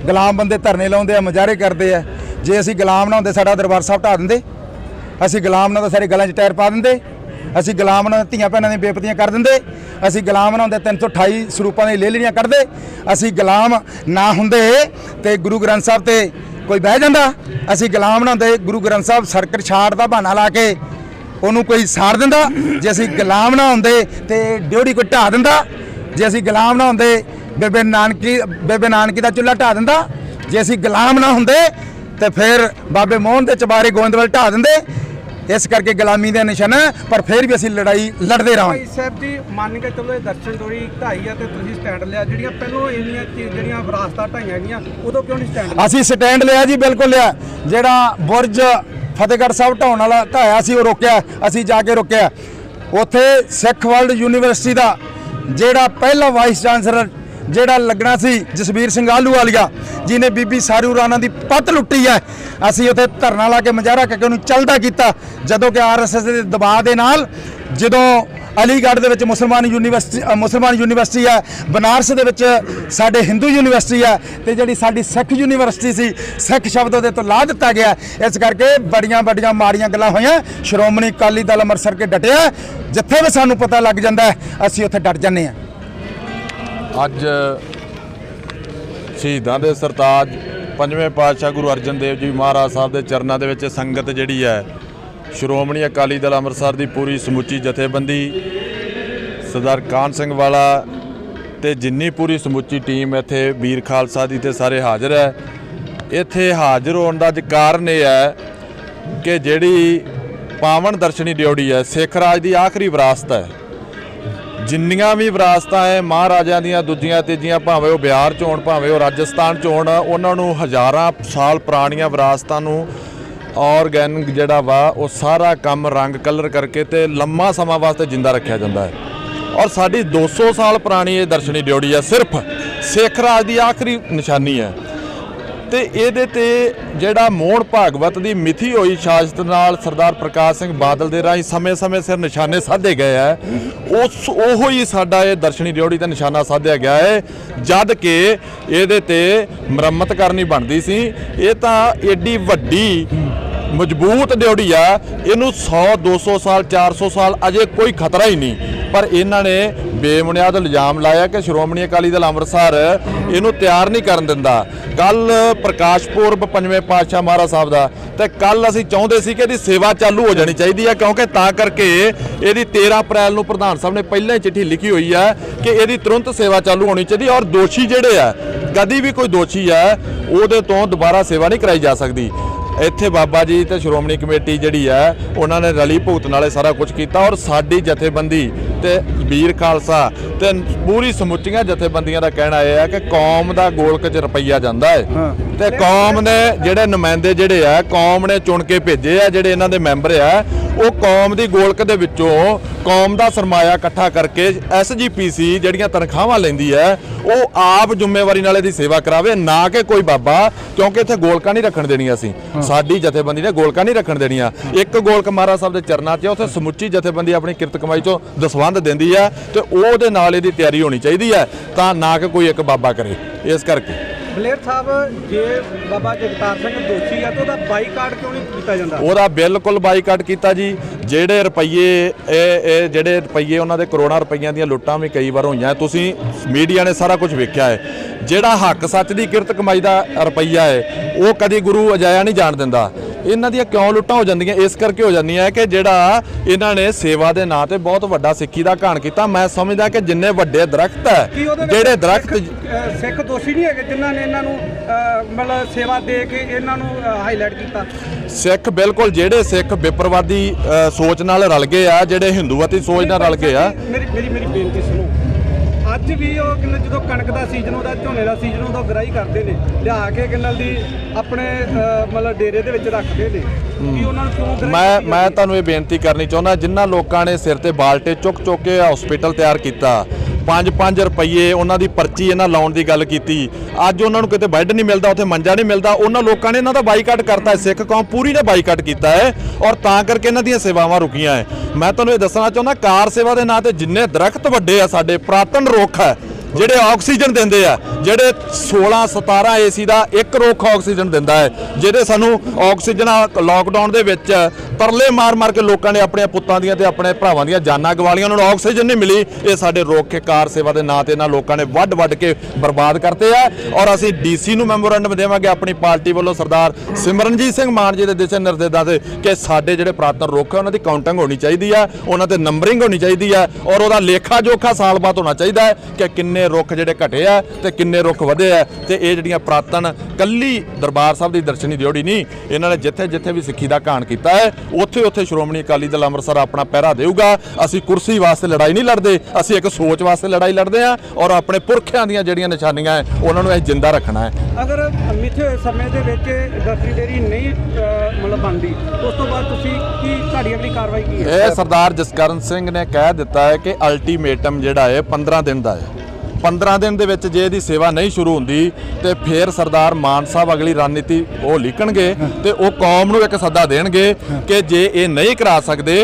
ਗੁਲਾਮ ਬੰਦੇ ਧਰਨੇ ਲਾਉਂਦੇ ਆ, ਮੁਜ਼ਾਹਰੇ ਕਰਦੇ ਆ। ਜੇ ਅਸੀਂ ਗੁਲਾਮ ਨਾ ਹੁੰਦੇ ਸਾਡਾ ਦਰਬਾਰ ਸਾਹਿਬ ਢਾਹ ਦਿੰਦੇ, ਅਸੀਂ ਗੁਲਾਮ ਨਾ ਤਾਂ ਸਾਰੇ ਗਲਾਂ 'ਚ ਟਾਇਰ ਪਾ ਦਿੰਦੇ, ਅਸੀਂ ਗੁਲਾਮ ਨਾ ਧੀਆਂ ਭੈਣਾਂ ਦੀਆਂ ਬੇਪਤੀਆਂ ਕਰ ਦਿੰਦੇ, ਅਸੀਂ ਗੁਲਾਮ ਨਾ ਹੁੰਦੇ 328 ਸਰੂਪਾਂ ਦੀਆਂ ਲੇਲੀਆਂ ਕੱਢਦੇ, ਅਸੀਂ ਗੁਲਾਮ ਨਾ ਹੁੰਦੇ ਤੇ ਗੁਰੂ ਗ੍ਰੰਥ ਸਾਹਿਬ ਤੇ ਕੋਈ ਬਹਿ ਜਾਂਦਾ, ਅਸੀਂ ਗੁਲਾਮ ਨਾ ਹੁੰਦੇ ਗੁਰੂ ਗ੍ਰੰਥ ਸਾਹਿਬ ਸਰਕਟ ਛਾੜ ਦਾ ਬਹਾਨਾ ਲਾ ਕੇ ਉਹਨੂੰ ਕੋਈ ਸਾੜ ਦਿੰਦਾ। ਜੇ ਅਸੀਂ ਗੁਲਾਮ ਨਾ ਹੁੰਦੇ ਤੇ ਡਿਊਟੀ ਕੋਈ ਢਾਹ ਦਿੰਦਾ। ਜੇ ਅਸੀਂ ਗੁਲਾਮ ਨਾ ਹੁੰਦੇ ਬੇਬੇ ਨਾਨਕੀ ਦਾ ਚੁੱਲ੍ਹਾ ਢਾਹ ਦਿੰਦਾ। ਜੇ ਅਸੀਂ ਗੁਲਾਮ ਨਾ ਹੁੰਦੇ ਤੇ ਫਿਰ ਬਾਬੇ ਮੋਹਨ ਦੇ ਚਬਾਰੇ ਗੋਇੰਦਵਾਲ ਢਾਹ ਦਿੰਦੇ। ਇਸ ਕਰਕੇ ਗੁਲਾਮੀ ਦਾ ਨਿਸ਼ਾਨਾ, ਪਰ ਫਿਰ ਵੀ ਅਸੀਂ ਲੜਾਈ ਲੜਦੇ ਰਹਾਂਗੇ। ਭਾਈ ਸਾਹਿਬ ਜੀ ਮੰਨ ਕੇ ਚਲੋ ਇਹ ਦਰਸ਼ਨ ਡੋਰੀ ਢਾਈ ਆ ਤੇ ਤੁਸੀਂ ਸਟੈਂਡ ਲਿਆ, ਜਿਹੜੀਆਂ ਪਹਿਲਾਂ ਇੰਨੀਆਂ ਜਿਹੜੀਆਂ ਵਿਰਾਸਤਾਂ ਢਾਈਆਂ ਗਈਆਂ ਉਦੋਂ ਕਿਉਂ ਨਹੀਂ ਸਟੈਂਡ ਲਿਆ? ਅਸੀਂ ਸਟੈਂਡ ਲਿਆ ਜੀ, ਬਿਲਕੁਲ ਲਿਆ। ਜਿਹੜਾ ਬੁਰਜ ਫਤਿਹਗੜ੍ਹ ਸਾਹਿਬ ਢਾਉਣ ਵਾਲਾ ਢਾਇਆ ਸੀ ਉਹ ਰੋਕਿਆ, ਅਸੀਂ ਜਾ ਕੇ ਰੋਕਿਆ। ਉੱਥੇ ਸਿੱਖ ਵਰਲਡ ਯੂਨੀਵਰਸਿਟੀ ਦਾ ਜਿਹੜਾ ਪਹਿਲਾ ਵਾਈਸ ਚਾਂਸਲਰ ਜਿਹੜਾ ਲੱਗਣਾ ਸੀ ਜਸਬੀਰ ਸਿੰਘ ਆਹਲੂਵਾਲੀਆ ਜਿਹਨੇ ਬੀਬੀ ਸਾਰੂ ਰਾਣਾ ਦੀ ਪੱਤ ਲੁੱਟੀ ਹੈ। ਅਸੀਂ ਉੱਥੇ ਧਰਨਾ ਲਾ ਕੇ ਮੁਜ਼ਾਹਰਾ ਕਰਕੇ ਉਹਨੂੰ ਚੱਲਦਾ ਕੀਤਾ, ਜਦੋਂ ਕਿ ਆਰਐਸਐਸ ਦੇ ਦਬਾਅ ਦੇ ਨਾਲ ਜਦੋਂ ਅਲੀਗੜ੍ਹ ਦੇ ਵਿੱਚ ਮੁਸਲਮਾਨ ਯੂਨੀਵਰਸਿਟੀ ਹੈ, ਬਨਾਰਸ ਦੇ ਵਿੱਚ ਸਾਡੇ ਹਿੰਦੂ ਯੂਨੀਵਰਸਿਟੀ ਹੈ, ਤੇ ਜਿਹੜੀ ਸਾਡੀ ਸਿੱਖ ਯੂਨੀਵਰਸਿਟੀ ਸੀ ਸਿੱਖ ਸ਼ਬਦ ਉਹਦੇ ਤੋਂ ਲਾ ਦਿੱਤਾ ਗਿਆ। ਇਸ ਕਰਕੇ ਬੜੀਆਂ ਮਾੜੀਆਂ ਗੱਲਾਂ ਹੋਈਆਂ। ਸ਼੍ਰੋਮਣੀ ਅਕਾਲੀ ਦਲ ਅੰਮ੍ਰਿਤਸਰ ਕੇ ਡਟਿਆ, ਜਿੱਥੇ ਵੀ ਸਾਨੂੰ ਪਤਾ ਲੱਗ ਜਾਂਦਾ ਅਸੀਂ ਉੱਥੇ ਡਟ ਜਾਂਦੇ ਹਾਂ। ਅੱਜ ਸ਼ਹੀਦਾਂ ਦੇ ਸਰਤਾਜ ਪੰਜਵੇਂ ਪਾਤਸ਼ਾਹ ਗੁਰੂ ਅਰਜਨ ਦੇਵ ਜੀ ਮਹਾਰਾਜ ਸਾਹਿਬ ਦੇ ਚਰਨਾਂ ਦੇ ਵਿੱਚ ਸੰਗਤ ਜਿਹੜੀ ਹੈ, ਸ਼੍ਰੋਮਣੀ ਅਕਾਲੀ ਦਲ ਅੰਮ੍ਰਿਤਸਰ ਦੀ ਪੂਰੀ ਸਮੁੱਚੀ ਜਥੇਬੰਦੀ, ਸਰਦਾਰ ਕਾਹਨ ਸਿੰਘ ਵਾਲਾ ਤੇ ਜਿੰਨੀ ਪੂਰੀ ਸਮੁੱਚੀ ਟੀਮ ਇੱਥੇ ਵੀਰ ਖਾਲਸਾ ਦੀ ਤੇ ਸਾਰੇ ਹਾਜ਼ਰ ਹੈ। ਇੱਥੇ ਹਾਜ਼ਰ ਹੋਣ ਦਾ ਅੱਜ ਕਾਰਨ ਇਹ ਹੈ ਕਿ ਜਿਹੜੀ ਪਾਵਨ ਦਰਸ਼ਨੀ ਡਿਊਟੀ ਹੈ, ਸਿੱਖ ਰਾਜ ਦੀ ਆਖਰੀ ਵਿਰਾਸਤ ਹੈ। ਜਿੰਨੀਆਂ ਵੀ ਵਿਰਾਸਤਾਂ ਹੈ ਮਹਾਰਾਜਿਆਂ ਦੀਆਂ ਦੂਜੀਆਂ ਤੀਜੀਆਂ, ਭਾਵੇਂ ਉਹ ਬਿਹਾਰ 'ਚ ਹੋਣ ਭਾਵੇਂ ਉਹ ਰਾਜਸਥਾਨ 'ਚ ਹੋਣ, ਉਹਨਾਂ ਨੂੰ ਹਜ਼ਾਰਾਂ ਸਾਲ ਪੁਰਾਣੀਆਂ ਵਿਰਾਸਤਾਂ ਨੂੰ ਆਰਗੈਨਿਕ ਜਿਹੜਾ ਵਾ ਉਹ ਸਾਰਾ ਕੰਮ ਰੰਗ ਕਲਰ ਕਰਕੇ ਤੇ ਲੰਮਾ ਸਮਾਂ ਵਾਸਤੇ ਜਿੰਦਾ ਰੱਖਿਆ ਜਾਂਦਾ ਹੈ। ਔਰ ਸਾਡੀ 200 ਸਾਲ ਪੁਰਾਣੀ ਇਹ ਦਰਸ਼ਨੀ ਡਿਊਟੀ ਹੈ, ਸਿਰਫ ਸਿੱਖ ਰਾਜ ਦੀ ਆਖਰੀ ਨਿਸ਼ਾਨੀ ਹੈ। ਤੇ ਇਹਦੇ ਤੇ ਜਿਹੜਾ ਮੋਹਣ ਭਾਗਵਤ ਦੀ ਮਿਥੀ ਹੋਈ ਸ਼ਾਸਤ ਨਾਲ ਸਰਦਾਰ ਪ੍ਰਕਾਸ਼ ਸਿੰਘ ਬਾਦਲ ਦੇ ਰਾਹੀਂ ਸਮੇਂ-ਸਮੇਂ ਸਿਰ ਨਿਸ਼ਾਨੇ ਸਾਧੇ ਗਏ ਹੈ, ਉਹੋ ਹੀ ਸਾਡਾ ਇਹ ਦਰਸ਼ਨੀ ਡਿਊਟੀ ਤੇ ਨਿਸ਼ਾਨਾ ਸਾਧਿਆ ਗਿਆ ਹੈ। ਜਦ ਕਿ ਇਹਦੇ ਤੇ ਮੁਰੰਮਤ ਕਰਨੀ ਬਣਦੀ ਸੀ। ਇਹ ਤਾਂ ਏਡੀ ਵੱਡੀ ਮਜ਼ਬੂਤ ਡਿਊਟੀ ਆ, ਇਹਨੂੰ 100 200 ਸਾਲ 400 ਸਾਲ ਅਜੇ ਕੋਈ ਖਤਰਾ ਹੀ ਨਹੀਂ। ਪਰ ਇਹਨਾਂ ਨੇ ਬੇਬੁਨਿਆਦ ਇਲਜ਼ਾਮ ਲਾਇਆ ਕਿ ਸ਼੍ਰੋਮਣੀ ਅਕਾਲੀ ਦਲ ਅੰਮ੍ਰਿਤਸਰ ਇਹਨੂੰ ਤਿਆਰ ਨਹੀਂ ਕਰਨ ਦਿੰਦਾ। ਕੱਲ ਪ੍ਰਕਾਸ਼ ਪੁਰਬ ਪੰਜਵੇਂ ਪਾਤਸ਼ਾਹ ਮਹਾਰਾਜ ਸਾਹਿਬ ਦਾ, ਤੇ ਕੱਲ ਅਸੀਂ ਚਾਹੁੰਦੇ ਸੀ ਕਿ ਇਹਦੀ ਸੇਵਾ ਚਾਲੂ ਹੋ ਜਾਣੀ ਚਾਹੀਦੀ ਹੈ, ਕਿਉਂਕਿ ਤਾਂ ਕਰਕੇ ਇਹਦੀ 13 ਅਪ੍ਰੈਲ ਨੂੰ ਪ੍ਰਧਾਨ ਸਾਹਿਬ ਨੇ ਪਹਿਲਾਂ ਹੀ ਚਿੱਠੀ ਲਿਖੀ ਹੋਈ ਹੈ ਕਿ ਇਹਦੀ ਤੁਰੰਤ ਸੇਵਾ ਚਾਲੂ ਹੋਣੀ ਚਾਹੀਦੀ। ਔਰ ਦੋਸ਼ੀ ਜਿਹੜੇ ਆ, ਕਦੀ ਵੀ ਕੋਈ ਦੋਸ਼ੀ ਹੈ ਉਹਦੇ ਤੋਂ ਦੁਬਾਰਾ ਸੇਵਾ ਨਹੀਂ ਕਰਾਈ ਜਾ ਸਕਦੀ। ਇੱਥੇ ਬਾਬਾ ਜੀ ਤੇ ਸ਼੍ਰੋਮਣੀ ਕਮੇਟੀ ਜਿਹੜੀ ਹੈ ਉਹਨਾਂ ਨੇ ਰਲੀ ਭੁਗਤ ਨਾਲੇ ਸਾਰਾ ਕੁਝ ਕੀਤਾ। ਔਰ ਸਾਡੀ ਜਥੇਬੰਦੀ ਤੇ ਵੀਰ ਖਾਲਸਾ ਤੇ ਪੂਰੀ ਸਮੁੱਚੀਆਂ ਜਥੇਬੰਦੀਆਂ ਦਾ ਕਹਿਣਾ ਇਹ ਹੈ ਕਿ ਕੌਮ ਦਾ ਗੋਲਕ 'ਚ ਰੁਪਈਆ ਜਾਂਦਾ ਹੈ, ਤੇ ਕੌਮ ਨੇ ਜਿਹੜੇ ਨੁਮਾਇੰਦੇ ਜਿਹੜੇ ਆ ਕੌਮ ਨੇ ਚੁਣ ਕੇ ਭੇਜੇ ਆ, ਜਿਹੜੇ ਇਹਨਾਂ ਦੇ ਮੈਂਬਰ ਆ, ਉਹ ਕੌਮ ਦੀ ਗੋਲਕ ਦੇ ਵਿੱਚੋਂ ਕੌਮ ਦਾ ਸਰਮਾਇਆ ਇਕੱਠਾ ਕਰਕੇ SGPC ਜਿਹੜੀਆਂ ਤਨਖਾਹਾਂ ਲੈਂਦੀ ਹੈ ਉਹ ਆਪ ਜ਼ਿੰਮੇਵਾਰੀ ਨਾਲ ਇਹਦੀ ਸੇਵਾ ਕਰਾਵੇ, ਨਾ ਕਿ ਕੋਈ ਬਾਬਾ। ਕਿਉਂਕਿ ਇੱਥੇ ਗੋਲਕਾਂ ਨਹੀਂ ਰੱਖਣ ਦੇਣੀਆਂ ਅਸੀਂ, ਸਾਡੀ ਜਥੇਬੰਦੀ ਨੇ ਗੋਲਕਾਂ ਨਹੀਂ ਰੱਖਣ ਦੇਣੀਆਂ। ਇੱਕ ਗੋਲਕ ਮਹਾਰਾਜ ਸਾਹਿਬ ਦੇ ਚਰਨਾਂ 'ਚ ਉੱਥੇ ਸਮੁੱਚੀ ਜਥੇਬੰਦੀ ਆਪਣੀ ਕਿਰਤ ਕਮਾਈ 'ਚੋਂ ਦਸਵੰਧ ਦਿੰਦੀ ਹੈ, ਤੇ ਉਹਦੇ ਨਾਲ ਇਹਦੀ ਤਿਆਰੀ ਹੋਣੀ ਚਾਹੀਦੀ ਹੈ, ਤਾਂ ਨਾ ਕਿ ਕੋਈ ਇੱਕ ਬਾਬਾ ਕਰੇ। ਇਸ ਕਰਕੇ ਬਲੇਰ ਸਾਹਿਬ, ਜੇ ਬਾਬਾ ਜਗਤਾਰ ਸਿੰਘ ਦੋਸ਼ੀ ਆ ਤਾਂ ਉਹਦਾ ਬਾਈਕਾਟ ਕਿਉਂ ਨਹੀਂ ਕੀਤਾ ਜਾਂਦਾ? ਉਹਦਾ ਬਿਲਕੁਲ ਬਾਈਕਾਟ ਕੀਤਾ ਜੀ। ਜਿਹੜੇ ਰੁਪਈਏ ਇਹ ਜਿਹੜੇ ਰੁਪਈਏ ਉਹਨਾਂ ਦੇ ਕਰੋੜਾਂ ਰੁਪਈਆਂ ਦੀਆਂ ਲੁੱਟਾਂ ਵੀ ਕਈ ਵਾਰ ਹੋਈਆਂ, ਤੁਸੀਂ ਮੀਡੀਆ ਨੇ ਸਾਰਾ ਕੁਝ ਵੇਖਿਆ ਹੈ। ਜਿਹੜਾ ਹੱਕ ਸੱਚ ਦੀ ਕਿਰਤ ਕਮਾਈ ਦਾ ਰੁਪਈਆ ਹੈ ਉਹ ਕਦੀ ਗੁਰੂ ਅਜਾਇਆ ਨਹੀਂ ਜਾਣ ਦਿੰਦਾ। ਇਹਨਾਂ ਦੀਆਂ ਕਿਉਂ ਲੁੱਟਾਂ ਹੋ ਜਾਂਦੀਆਂ? ਇਸ ਕਰਕੇ ਹੋ ਜਾਂਦੀਆਂ ਕਿ ਜਿਹੜਾ ਇਹਨਾਂ ਨੇ ਸੇਵਾ ਦੇ ਨਾਂ ਤੇ ਬਹੁਤ ਵੱਡਾ ਸਿੱਖੀ ਦਾ ਘਾਣ ਕੀਤਾ। ਮੈਂ ਸਮਝਦਾ ਕਿ ਜਿੰਨੇ ਵੱਡੇ ਦਰਖਤ ਹੈ, ਜਿਹੜੇ ਦਰਖਤ ਸਿੱਖ ਦੋਸ਼ੀ ਨਹੀਂ ਹੈਗੇ ਜਿਨ੍ਹਾਂ ਨੇ ਇਹਨਾਂ ਨੂੰ ਮਤਲਬ ਸੇਵਾ ਦੇ ਕੇ ਇਹਨਾਂ ਨੂੰ ਹਾਈਲਾਈਟ ਕੀਤਾ? ਸਿੱਖ ਬਿਲਕੁਲ, ਜਿਹੜੇ ਸਿੱਖ ਵਿਪਰਵਾਦੀ ਸੋਚ ਨਾਲ ਰਲ ਗਏ ਆ, ਜਿਹੜੇ ਹਿੰਦੂਵਾਦੀ ਸੋਚ ਨਾਲ ਰਲ ਗਏ ਆ। ਮੇਰੀ ਬੇਨਤੀ ਸੁਣੋ। ਅੱਜ ਵੀ ਉਹ ਕਿੰਨੇ ਜਦੋਂ ਕਣਕ ਦਾ ਸੀਜ਼ਨ ਹੁੰਦਾ, ਝੋਨੇ ਦਾ ਸੀਜ਼ਨ ਹੁੰਦਾ, ਗਰਾਈ ਕਰਦੇ ਨੇ, ਲਿਆ ਕੇ ਕਿੰਨਲ ਦੀ ਆਪਣੇ ਮਤਲਬ ਡੇਰੇ ਦੇ ਵਿੱਚ ਰੱਖਦੇ ਨੇ। ਕੀ ਉਹਨਾਂ ਨੂੰ ਕਿਉਂ ਮੈਂ ਤੁਹਾਨੂੰ ਇਹ ਬੇਨਤੀ ਕਰਨੀ ਚਾਹੁੰਦਾ, ਜਿਨ੍ਹਾਂ ਲੋਕਾਂ ਨੇ ਸਿਰ ਤੇ ਬਾਲਟੇ ਚੁੱਕ ਕੇ ਹਸਪੀਟਲ ਤਿਆਰ ਕੀਤਾ, 5-5 ਰੁਪਈਏ ਉਹਨਾਂ ਦੀ ਪਰਚੀ ਇਹਨਾਂ ਲਾਉਣ ਦੀ ਗੱਲ ਕੀਤੀ, ਅੱਜ ਉਹਨਾਂ ਨੂੰ ਕਿਤੇ ਬੈੱਡ ਨਹੀਂ ਮਿਲਦਾ, ਉੱਥੇ ਮੰਜਾ ਨਹੀਂ ਮਿਲਦਾ, ਉਹਨਾਂ ਲੋਕਾਂ ਨੇ ਇਹਨਾਂ ਦਾ ਬਾਈਕਾਟ ਕਰਤਾ ਹੈ। ਸਿੱਖ ਕੌਮ ਪੂਰੀ ਨੇ ਬਾਈਕਾਟ ਕੀਤਾ ਹੈ, ਔਰ ਤਾਂ ਕਰਕੇ ਇਹਨਾਂ ਦੀਆਂ ਸੇਵਾਵਾਂ ਰੁਕੀਆਂ ਹੈ। ਮੈਂ ਤੁਹਾਨੂੰ ਇਹ ਦੱਸਣਾ ਚਾਹੁੰਦਾ, ਕਾਰ ਸੇਵਾ ਦੇ ਨਾਂ ਤੇ ਜਿੰਨੇ ਦਰਖਤ ਵੱਡੇ ਆ, ਸਾਡੇ ਪੁਰਾਤਨ ਰੁੱਖ ਹੈ ਜਿਹੜੇ ਆਕਸੀਜਨ ਦਿੰਦੇ ਆ, ਜਿਹੜੇ 16-17 AC ਦਾ ਇੱਕ ਰੁੱਖ ਆਕਸੀਜਨ ਦਿੰਦਾ ਹੈ, ਜਿਹਦੇ ਸਾਨੂੰ ਆਕਸੀਜਨ ਲਾਕਡਾਊਨ ਦੇ ਵਿੱਚ ਤਰਲੇ ਮਾਰ ਕੇ ਲੋਕਾਂ ਨੇ ਆਪਣੇ ਪੁੱਤਾਂ ਦੀਆਂ ਤੇ ਆਪਣੇ ਭਰਾਵਾਂ ਦੀਆਂ ਜਾਨਾਂ ਗਵਾਲੀਆਂ, ਉਹਨਾਂ ਨੂੰ ਆਕਸੀਜਨ ਨਹੀਂ ਮਿਲੀ। ਇਹ ਸਾਡੇ ਰੁੱਖ ਕਾਰ ਸੇਵਾ ਦੇ ਨਾਂ ਤੇ ਇਹਨਾਂ ਲੋਕਾਂ ਨੇ ਵੱਢ ਕੇ ਬਰਬਾਦ ਕਰਤੇ ਆ। ਔਰ ਅਸੀਂ DC ਨੂੰ ਮੈਮੋਰੈਂਡਮ ਦੇਵਾਂਗੇ ਆਪਣੀ ਪਾਰਟੀ ਵੱਲੋਂ ਸਰਦਾਰ ਸਿਮਰਨਜੀਤ ਸਿੰਘ ਮਾਨ ਜੀ ਦੇ ਦਿਸ਼ਾ ਨਿਰਦੇਸ਼ਾਂ ਤੇ ਕਿ ਸਾਡੇ ਜਿਹੜੇ ਪੁਰਾਤਨ ਰੁੱਖ ਉਹਨਾਂ ਦੀ ਕਾਊਂਟਿੰਗ ਹੋਣੀ ਚਾਹੀਦੀ ਆ, ਉਹਨਾਂ ਤੇ ਨੰਬਰਿੰਗ ਹੋਣੀ ਚਾਹੀਦੀ ਆ, ਔਰ ਉਹਦਾ ਲੇਖਾ ਜੋਖਾ ਸਾਲ ਬਾਅਦ ਹੋਣਾ ਚਾਹੀਦਾ ਹੈ ਕਿ ਕਿੰਨੇ ਰੁੱਖ ਜਿਹੜੇ ਘਟੇ ਆ ਤੇ ਕਿੰਨੇ ਰੁੱਖ ਵਧੇ ਆ। ਤੇ ਇਹ ਜਿਹੜੀਆਂ ਪੁਰਾਤਨ ਕੱਲੀ ਦਰਬਾਰ ਸਾਹਿਬ ਦੀ ਦਰਸ਼ਨੀ ਡਿਊਟੀ ਨਹੀਂ, ਇਹਨਾਂ ਨੇ ਜਿੱਥੇ ਵੀ ਸਿੱਖੀ ਦਾ ਘਾਣ ਕੀਤਾ ਹੈ, ਉੱਥੇ ਸ਼੍ਰੋਮਣੀ ਅਕਾਲੀ ਦਲ ਅੰਮ੍ਰਿਤਸਰ ਆਪਣਾ ਪਹਿਰਾ ਦੇਊਗਾ। ਅਸੀਂ ਕੁਰਸੀ ਵਾਸਤੇ ਲੜਾਈ ਨਹੀਂ ਲੜਦੇ, ਅਸੀਂ ਇੱਕ ਸੋਚ ਵਾਸਤੇ ਲੜਾਈ ਲੜਦੇ ਆ, ਔਰ ਆਪਣੇ ਪੁਰਖਿਆਂ ਦੀਆਂ ਜਿਹੜੀਆਂ ਨਿਸ਼ਾਨੀਆਂ ਹੈ ਉਹਨਾਂ ਨੂੰ ਇਹ ਜਿੰਦਾ ਰੱਖਣਾ ਹੈ। ਅਗਰ ਮਿੱਥੇ ਹੋਏ ਸਮੇਂ ਦੇ ਵਿੱਚ ਦਰਸ਼ਨੀ ਡਿਊਟੀ ਨਹੀਂ ਮਤਲਬ ਬਣਦੀ, ਉਸ ਤੋਂ ਬਾਅਦ ਤੁਸੀਂ ਕੀ ਤੁਹਾਡੀ ਅਗਲੀ ਕਾਰਵਾਈ ਕੀ ਹੈ? ਇਹ ਸਰਦਾਰ ਜਸਕਰਨ ਸਿੰਘ ਨੇ ਕਹਿ ਦਿੱਤਾ ਹੈ ਕਿ ਅਲਟੀਮੇਟਮ ਜਿਹੜਾ ਹੈ 15 ਦਿਨ ਦਾ ਹੈ। 15 ਦਿਨ ਦੇ ਵਿੱਚ ਜੇ ਇਹਦੀ ਸੇਵਾ ਨਹੀਂ ਸ਼ੁਰੂ ਹੁੰਦੀ ਤੇ ਫਿਰ ਸਰਦਾਰ ਮਾਨ ਸਾਹਿਬ ਅਗਲੀ ਰਣਨੀਤੀ ਉਹ ਲਿਖਣਗੇ ਤੇ ਉਹ ਕੌਮ ਨੂੰ ਇੱਕ ਸੱਦਾ ਦੇਣਗੇ ਕਿ ਜੇ ਇਹ ਨਹੀਂ ਕਰਾ ਸਕਦੇ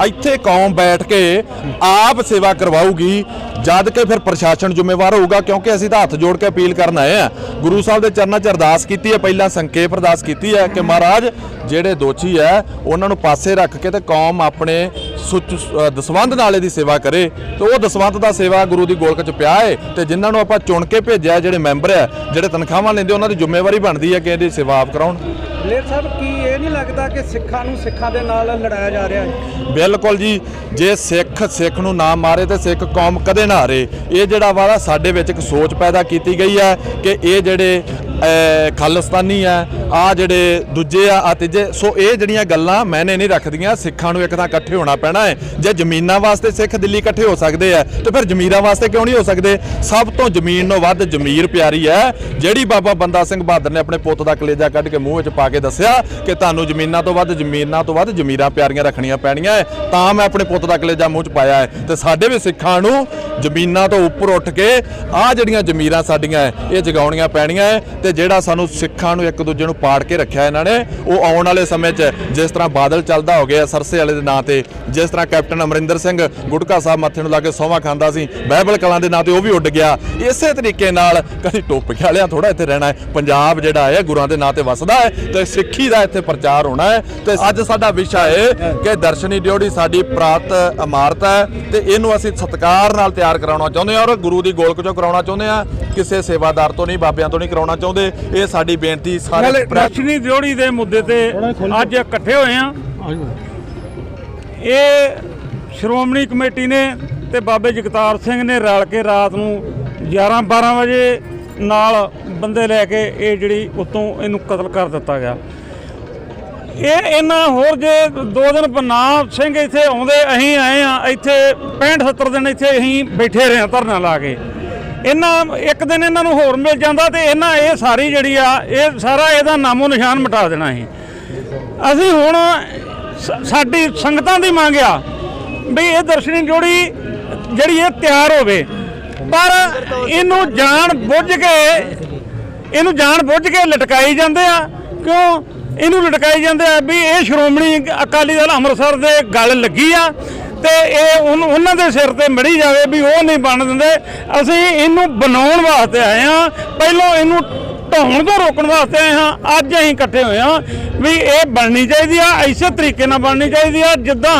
ਇੱਥੇ ਕੌਮ ਬੈਠ ਕੇ ਆਪ ਸੇਵਾ ਕਰਵਾਊਗੀ, ਜਦ ਕਿ ਫਿਰ ਪ੍ਰਸ਼ਾਸਨ ਜ਼ਿੰਮੇਵਾਰ ਹੋਊਗਾ। ਕਿਉਂਕਿ ਅਸੀਂ ਤਾਂ ਹੱਥ ਜੋੜ ਕੇ ਅਪੀਲ ਕਰਨ ਆਏ ਆ, ਗੁਰੂ ਸਾਹਿਬ ਦੇ ਚਰਨਾਂ 'ਚ ਅਰਦਾਸ ਕੀਤੀ ਹੈ, ਪਹਿਲਾਂ ਸੰਖੇਪ ਅਰਦਾਸ ਕੀਤੀ ਹੈ ਕਿ ਮਹਾਰਾਜ ਜਿਹੜੇ ਦੋਸ਼ੀ ਹੈ ਉਹਨਾਂ ਨੂੰ ਪਾਸੇ ਰੱਖ ਕੇ ਤੇ ਕੌਮ ਆਪਣੇ ਦਸਵੰਧ ਨਾਲ ਇਹਦੀ ਸੇਵਾ ਕਰੇ ਤੇ ਉਹ ਦਸਵੰਧ ਦਾ ਸੇਵਾ ਗੁਰੂ ਦੀ ਗੋਲਕ 'ਚ ਪਿਆ ਹੈ ਤੇ ਜਿਨ੍ਹਾਂ ਨੂੰ ਆਪਾਂ ਚੁਣ ਕੇ ਭੇਜਿਆ, ਜਿਹੜੇ ਮੈਂਬਰ ਹੈ, ਜਿਹੜੇ ਤਨਖਾਹਾਂ ਲੈਂਦੇ, ਉਹਨਾਂ ਦੀ ਜ਼ਿੰਮੇਵਾਰੀ ਬਣਦੀ ਹੈ ਕਿ ਇਹਦੀ ਸੇਵਾ ਆਪ ਕਰਾਉਣ। ਲੇਰ ਸਾਹਿਬ, ਕੀ ਇਹ ਨਹੀਂ ਲੱਗਦਾ ਕਿ ਸਿੱਖਾਂ ਨੂੰ ਸਿੱਖਾਂ ਦੇ ਨਾਲ ਲੜਾਇਆ ਜਾ ਰਿਹਾ ਹੈ? ਬਿਲਕੁਲ ਜੀ, ਜੇ ਸਿੱਖ ਨੂੰ ਨਾ ਮਾਰੇ ਤੇ ਸਿੱਖ ਕੌਮ ਕਦੇ ਨਾ ਹਾਰੇ। ਇਹ ਜਿਹੜਾ ਵਾ ਸਾਡੇ ਵਿੱਚ ਇੱਕ ਸੋਚ ਪੈਦਾ ਕੀਤੀ ਗਈ ਹੈ ਕਿ ਇਹ ਜਿਹੜੇ ਖਾਲਿਸਤਾਨੀ ਆ, ਆ ਜਿਹੜੇ ਦੂਜੇ ਆ ਤੀਜੇ, ਸੋ ਇਹ ਜਿਹੜੀਆਂ ਗੱਲਾਂ ਮੈਨੇ ਨਹੀਂ ਰੱਖਦੀਆਂ। ਸਿੱਖਾਂ ਨੂੰ ਇੱਕ ਤਾਂ ਇਕੱਠੇ ਹੋਣਾ ਪੈਣਾ ਹੈ। ਜੇ ਜ਼ਮੀਨਾਂ ਵਾਸਤੇ ਸਿੱਖ ਦਿੱਲੀ ਇਕੱਠੇ ਹੋ ਸਕਦੇ ਆ ਤੇ ਫਿਰ ਜ਼ਮੀਰਾਂ ਵਾਸਤੇ ਕਿਉਂ ਨਹੀਂ ਹੋ ਸਕਦੇ? ਸਭ ਤੋਂ ਜ਼ਮੀਨ ਨੂੰ ਵੱਧ ਜ਼ਮੀਰ ਪਿਆਰੀ ਹੈ, ਜਿਹੜੀ ਬਾਬਾ ਬੰਦਾ ਸਿੰਘ ਬਹਾਦਰ ਨੇ ਆਪਣੇ ਪੁੱਤ ਦਾ ਕਲੇਜਾ ਕੱਢ ਕੇ ਮੂੰਹ ਵਿੱਚ ਪਾ ਕੇ ਦੱਸਿਆ ਕਿ ਤੁਹਾਨੂੰ ਜ਼ਮੀਨਾਂ ਤੋਂ ਵੱਧ ਜ਼ਮੀਰਾਂ ਪਿਆਰੀਆਂ ਰੱਖਣੀਆਂ ਪੈਣੀਆਂ ਹੈ, ਤਾਂ ਮੈਂ ਆਪਣੇ ਪੁੱਤ ਦਾ ਕਲੇਜਾ ਮੂੰਹ 'ਚ ਪਾਇਆ ਹੈ। ਤੇ ਸਾਡੇ ਵੀ ਸਿੱਖਾਂ ਨੂੰ ਜ਼ਮੀਨਾਂ ਤੋਂ ਉੱਪਰ ਉੱਠ ਕੇ ਆਹ ਜਿਹੜੀਆਂ ਜ਼ਮੀਰਾਂ ਸਾਡੀਆਂ ਹੈ ਇਹ ਜਗਾਉਣੀਆਂ ਪੈਣੀਆਂ ਹੈ। ਤੇ ਜਿਹੜਾ ਸਾਨੂੰ ਸਿੱਖਾਂ ਨੂੰ ਇੱਕ ਦੂਜੇ ਨੂੰ ਪਾੜ ਕੇ ਰੱਖਿਆ ਇਹਨਾਂ ਨੇ, ਉਹ ਆਉਣ ਵਾਲੇ ਸਮੇਂ 'ਚ ਜਿਸ ਤਰ੍ਹਾਂ ਬਾਦਲ ਚੱਲਦਾ ਹੋ ਗਿਆ ਸਰਸੇ ਵਾਲੇ ਦੇ ਨਾਂ ਤੇ, ਜਿਸ ਤਰ੍ਹਾਂ ਕੈਪਟਨ ਅਮਰਿੰਦਰ ਸਿੰਘ ਗੁਟਕਾ ਸਾਹਿਬ ਮੱਥੇ ਨੂੰ ਲਾ ਕੇ ਸਹੁੰਆਂ ਖਾਂਦਾ ਸੀ ਬਾਈਬਲ ਕਲਾਂ ਦੇ ਨਾਂ ਤੇ, ਉਹ ਵੀ ਉੱਡ ਗਿਆ। ਇਸੇ ਤਰੀਕੇ ਨਾਲ ਕਦੀ ਟੋਪੀ ਵਾਲਿਆਂ ਥੋੜਾ ਇੱਥੇ ਰਹਿਣਾ ਹੈ। ਪੰਜਾਬ ਜਿਹੜਾ ਹੈ ਗੁਰੂਆਂ ਦੇ ਨਾਂ ਤੇ ਵਸਦਾ ਹੈ ਤੇ ਸਿੱਖੀ ਦਾ ਇੱਥੇ ਪ੍ਰਚਾਰ ਹੋਣਾ ਹੈ। ਤੇ ਅੱਜ ਸਾਡਾ ਵਿਸ਼ਾ ਹੈ ਕਿ ਦਰਸ਼ਨੀ ਡਿਓੜੀ ਸਾਡੀ ਪ੍ਰਾਤ ਇਮਾਰਤ ਹੈ ਤੇ ਇਹਨੂੰ ਅਸੀਂ ਸਤਿਕਾਰ ਨਾਲ ਤਿਆਰ ਕਰਾਉਣਾ ਚਾਹੁੰਦੇ ਹਾਂ ਔਰ ਗੁਰੂ ਦੀ ਗੋਲਕ 'ਚੋਂ ਕਰਾਉਣਾ ਚਾਹੁੰਦੇ ਹਾਂ, ਕਿਸੇ ਸੇਵਾਦਾਰ ਤੋਂ ਨਹੀਂ, ਬਾਬਿਆਂ ਤੋਂ ਨਹੀਂ ਕਰਾਉਣਾ ਚਾਹੁੰਦੇ। ਇਹ ਸਾਡੀ ਬੇਨਤੀ ਸਾਰੇ ਦਰਸ਼ਨੀ ਡਿਓੜੀ ਦੇ ਮੁੱਦੇ ਤੇ ਅੱਜ ਇਕੱਠੇ ਹੋਏ ਆ। ਇਹ ਸ਼੍ਰੋਮਣੀ ਕਮੇਟੀ ਨੇ ਤੇ ਬਾਬੇ ਜਗਤਾਰ ਸਿੰਘ ਨੇ ਰਲ ਕੇ ਰਾਤ ਨੂੰ 11-12 ਵਜੇ ਨਾਲ ਬੰਦੇ ਲੈ ਕੇ ਇਹ ਜਿਹੜੀ ਉਤੋਂ ਇਹਨੂੰ ਕਤਲ ਕਰ ਦਿੱਤਾ ਗਿਆ। ਇਹ ਇਹਨਾਂ ਹੋਰ ਜੇ 2 ਦਿਨ ਬਨਾਮ ਸਿੰਘ ਇੱਥੇ ਆਉਂਦੇ, ਅਸੀਂ ਆਏ ਆ ਇੱਥੇ 65-70 ਦਿਨ ਇੱਥੇ ਅਸੀਂ ਬੈਠੇ ਰਹੇ ਧਰਨਾ ਲਾ ਕੇ। ਇਹਨਾਂ ਇੱਕ ਦਿਨ ਇਹਨਾਂ ਨੂੰ ਹੋਰ ਮਿਲ ਜਾਂਦਾ ਤੇ ਇਹਨਾਂ ਇਹ ਸਾਰੀ ਜਿਹੜੀ ਆ ਇਹ ਸਾਰਾ ਇਹਦਾ ਨਾਮੋ ਨਿਸ਼ਾਨ ਮਿਟਾ ਦੇਣਾ ਸੀ। ਅਸੀਂ ਹੁਣ ਸਾਡੀ ਸੰਗਤਾਂ ਦੀ ਮੰਗ ਆ ਵੀ ਇਹ ਦਰਸ਼ਨੀ ਡਿਓੜੀ ਜਿਹੜੀ ਇਹ ਤਿਆਰ ਹੋਵੇ, ਪਰ ਇਹਨੂੰ ਜਾਣ ਬੁੱਝ ਕੇ ਲਟਕਾਈ ਜਾਂਦੇ ਆ। ਕਿਉਂ ਇਹਨੂੰ ਲਟਕਾਈ ਜਾਂਦੇ ਆ? ਵੀ ਇਹ ਸ਼੍ਰੋਮਣੀ ਅਕਾਲੀ ਦਲ ਅੰਮ੍ਰਿਤਸਰ ਦੇ ਗਲ ਲੱਗੀ ਆ ਤੇ ਇਹ ਉਹਨਾਂ ਦੇ ਸਿਰ ਤੇ ਮੜੀ ਜਾਵੇ ਵੀ ਉਹ ਨਹੀਂ ਬਣ ਦਿੰਦੇ। ਅਸੀਂ ਇਹਨੂੰ ਬਣਾਉਣ ਵਾਸਤੇ ਆਏ ਹਾਂ, ਪਹਿਲਾਂ ਇਹਨੂੰ ਢਾਉਣ ਤੋਂ ਰੋਕਣ ਵਾਸਤੇ ਆਏ ਹਾਂ। ਅੱਜ ਅਸੀਂ ਇਕੱਠੇ ਹੋਏ ਹਾਂ ਵੀ ਇਹ ਬਣਨੀ ਚਾਹੀਦੀ ਆ, ਇਸੇ ਤਰੀਕੇ ਨਾਲ ਬਣਨੀ ਚਾਹੀਦੀ ਆ ਜਿੱਦਾਂ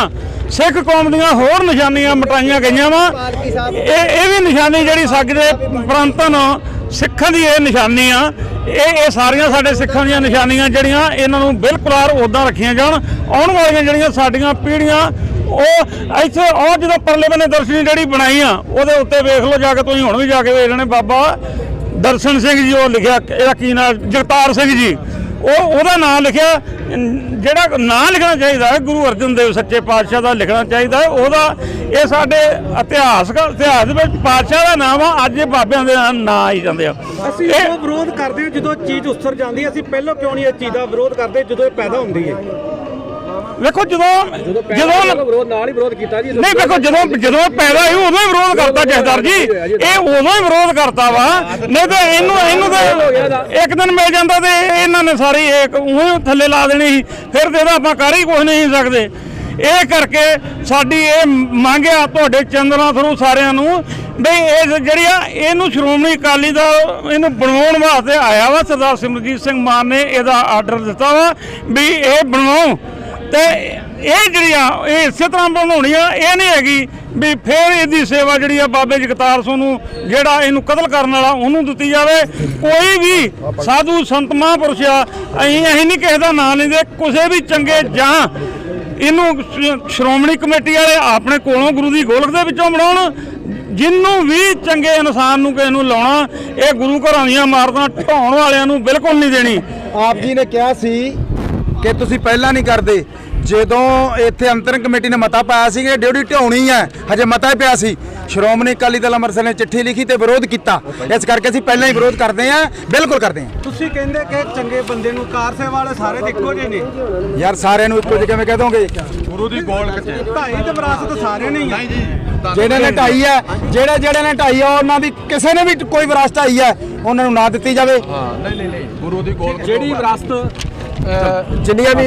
ਸਿੱਖ ਕੌਮ ਦੀਆਂ ਹੋਰ ਨਿਸ਼ਾਨੀਆਂ ਮਿਟਾਈਆਂ ਗਈਆਂ ਵਾ। ਇਹ ਵੀ ਨਿਸ਼ਾਨੀ ਜਿਹੜੀ ਸਾਡੇ ਪ੍ਰੰਤਨ ਸਿੱਖਾਂ ਦੀ ਇਹ ਨਿਸ਼ਾਨੀ ਆ। ਇਹ ਸਾਰੀਆਂ ਸਾਡੇ ਸਿੱਖਾਂ ਦੀਆਂ ਨਿਸ਼ਾਨੀਆਂ ਜਿਹੜੀਆਂ ਇਹਨਾਂ ਨੂੰ ਬਿਲਕੁਲ ਉੱਦਾਂ ਰੱਖੀਆਂ ਜਾਣ। ਆਉਣ ਵਾਲੀਆਂ ਜਿਹੜੀਆਂ ਸਾਡੀਆਂ ਪੀੜ੍ਹੀਆਂ ਉਹ ਇੱਥੇ ਉਹ ਜਦੋਂ ਪਰਲੇ ਬੰਨੇ ਦਰਸ਼ਨੀ ਜਿਹੜੀ ਬਣਾਈ ਆ ਉਹਦੇ ਉੱਤੇ ਵੇਖ ਲਓ ਜਾ ਕੇ, ਤੁਸੀਂ ਹੁਣ ਵੀ ਜਾ ਕੇ ਵੇਖ ਲੈਣੇ, ਬਾਬਾ ਦਰਸ਼ਨ ਸਿੰਘ ਜੀ ਉਹ ਲਿਖਿਆ, ਇਹਦਾ ਕੀ ਨਾਂ, ਜਗਤਾਰ ਸਿੰਘ ਜੀ, ਉਹਦਾ ਨਾਂ ਲਿਖਿਆ। ਜਿਹੜਾ ਨਾਂ ਲਿਖਣਾ ਚਾਹੀਦਾ ਹੈ ਗੁਰੂ ਅਰਜਨ ਦੇਵ ਸੱਚੇ ਪਾਤਸ਼ਾਹ ਦਾ ਲਿਖਣਾ ਚਾਹੀਦਾ ਹੈ ਉਹਦਾ। ਇਹ ਸਾਡੇ ਇਤਿਹਾਸ ਦੇ ਵਿੱਚ ਪਾਤਸ਼ਾਹ ਦਾ ਨਾਮ ਆ, ਅੱਜ ਇਹ ਬਾਬਿਆਂ ਦੇ ਨਾਂ ਆਈ ਜਾਂਦੇ ਆ। ਅਸੀਂ ਉਹ ਵਿਰੋਧ ਕਰਦੇ ਹਾਂ ਜਦੋਂ ਚੀਜ਼ ਉਸਰ ਜਾਂਦੀ ਹੈ। ਅਸੀਂ ਪਹਿਲਾਂ ਕਿਉਂ ਨਹੀਂ ਇਹ ਚੀਜ਼ ਦਾ ਵਿਰੋਧ ਕਰਦੇ ਜਦੋਂ ਇਹ ਪੈਦਾ ਹੁੰਦੀ ਹੈ? ਵੇਖੋ ਜਦੋਂ ਵਿਰੋਧ ਨਾਲ ਹੀ ਵਿਰੋਧ ਕੀਤਾ ਜੀ। ਨਹੀਂ ਵੇਖੋ ਜਦੋਂ ਪੈਦਾ ਹੋਈ ਉਦੋਂ ਹੀ ਵਿਰੋਧ ਕਰਤਾ ਜਥੇਦਾਰ ਜੀ, ਇਹ ਉਦੋਂ ਹੀ ਵਿਰੋਧ ਕਰਤਾ ਵਾ। ਨਹੀਂ ਤੇ ਇਹਨੂੰ ਤਾਂ ਇੱਕ ਦਿਨ ਮਿਲ ਜਾਂਦਾ ਤੇ ਇਹਨਾਂ ਨੇ ਸਾਰੀ ਉਹ ਥੱਲੇ ਲਾ ਦੇਣੀ ਸੀ, ਫਿਰ ਤੇ ਇਹਦਾ ਆਪਾਂ ਕਰ ਹੀ ਕੁਛ ਨਹੀਂ ਸਕਦੇ। ਇਹ ਕਰਕੇ ਸਾਡੀ ਇਹ ਮੰਗ ਆ ਤੁਹਾਡੇ ਚੈਨਲਾਂ ਥਰੂ ਸਾਰਿਆਂ ਨੂੰ ਵੀ ਇਹ ਜਿਹੜੀ ਆ ਇਹਨੂੰ ਸ਼੍ਰੋਮਣੀ ਅਕਾਲੀ ਦਾ ਇਹਨੂੰ ਬਣਾਉਣ ਵਾਸਤੇ ਆਇਆ ਵਾ। ਸਰਦਾਰ ਸਿਮਰਜੀਤ ਸਿੰਘ ਮਾਨ ਨੇ ਇਹਦਾ ਆਰਡਰ ਦਿੱਤਾ ਵਾ ਵੀ ਇਹ ਬਣਾਓ ਤੇ ਇਹ ਜਿਹੜੀ ਆ ਇਹ ਇਸੇ ਤਰ੍ਹਾਂ ਬਣਾਉਣੀ ਆ। ਇਹ ਨਹੀਂ ਹੈਗੀ ਵੀ ਫਿਰ ਇਹਦੀ ਸੇਵਾ ਜਿਹੜੀ ਆ ਬਾਬੇ ਜਗਤਾਰ ਸਿੰਘ ਨੂੰ ਜਿਹੜਾ ਇਹਨੂੰ ਕਤਲ ਕਰਨ ਵਾਲਾ ਉਹਨੂੰ ਦਿੱਤੀ ਜਾਵੇ। ਕੋਈ ਵੀ ਸਾਧੂ ਸੰਤ ਮਹਾਂਪੁਰਸ਼ ਆ, ਅਸੀਂ ਨਹੀਂ ਕਿਸੇ ਦਾ ਨਾਂ ਲੈਂਦੇ, ਕਿਸੇ ਵੀ ਚੰਗੇ ਜਾਂ ਇਹਨੂੰ ਸ਼੍ਰੋਮਣੀ ਕਮੇਟੀ ਵਾਲੇ ਆਪਣੇ ਕੋਲੋਂ ਗੁਰੂ ਦੀ ਗੋਲਕ ਦੇ ਵਿੱਚੋਂ ਬਣਾਉਣ। ਜਿਹਨੂੰ ਵੀ ਚੰਗੇ ਇਨਸਾਨ ਨੂੰ ਕਿਸੇ ਨੂੰ ਲਾਉਣਾ, ਇਹ ਗੁਰੂ ਘਰਾਂ ਦੀਆਂ ਇਮਾਰਤਾਂ ਢਾਉਣ ਵਾਲਿਆਂ ਨੂੰ ਬਿਲਕੁਲ ਨਹੀਂ ਦੇਣੀ। ਆਪ ਜੀ ਨੇ ਕਿਹਾ ਸੀ ਕਿ ਤੁਸੀਂ ਪਹਿਲਾਂ ਨਹੀਂ ਕਰਦੇ, ਜਦੋਂ ਇੱਥੇ ਅੰਤਰਿਮ ਕਮੇਟੀ ਨੇ ਮਤਾ ਪਾਇਆ ਸੀ ਕਿ ਡਿਊਟੀ ਢਾਉਣੀ ਹੈ, ਹਜੇ ਮਤਾ ਹੀ ਪਿਆ ਸੀ, ਸ਼੍ਰੋਮਣੀ ਅਕਾਲੀ ਦਲ ਅੰਮ੍ਰਿਤਸਰ ਨੇ ਚਿੱਠੀ ਲਿਖੀ ਤੇ ਵਿਰੋਧ ਕੀਤਾ। ਇਸ ਕਰਕੇ ਅਸੀਂ ਪਹਿਲਾਂ ਹੀ ਵਿਰੋਧ ਕਰਦੇ ਹਾਂ, ਬਿਲਕੁਲ ਕਰਦੇ ਹਾਂ। ਤੁਸੀਂ ਕਹਿੰਦੇ ਕਿ ਚੰਗੇ ਬੰਦੇ ਨੂੰ ਕਾਰ ਸੇਵਾ ਵਾਲੇ ਸਾਰੇ ਤੇ ਇੱਕੋ ਜਿਹੇ ਨੇ। ਯਾਰ ਸਾਰਿਆਂ ਨੂੰ ਇੱਕੋ ਜਿਹੇ ਕਿਵੇਂ ਕਹਿ ਦੋਗੇ? ਗੁਰੂ ਦੀ ਗੋਲ ਕੱਚੇ ਢਾਈ ਤੇ ਵਿਰਾਸਤ ਸਾਰਿਆਂ ਨੇ ਹੀ ਆ। ਜਿਹੜੇ ਨੇ ਢਾਈ ਹੈ, ਜਿਹੜੇ ਨੇ ਢਾਈ ਆ, ਉਹਨਾਂ ਦੀ ਕਿਸੇ ਨੇ ਵੀ ਕੋਈ ਵਿਰਾਸਤ ਆਈ ਹੈ ਉਹਨਾਂ ਨੂੰ ਨਾ ਦਿੱਤੀ ਜਾਵੇ। ਨਹੀਂ ਗੁਰੂ ਦੀ ਗੋਲ ਜਿਹੜੀ ਵਿਰਾਸਤ ਜਿੰਨੀਆਂ ਵੀ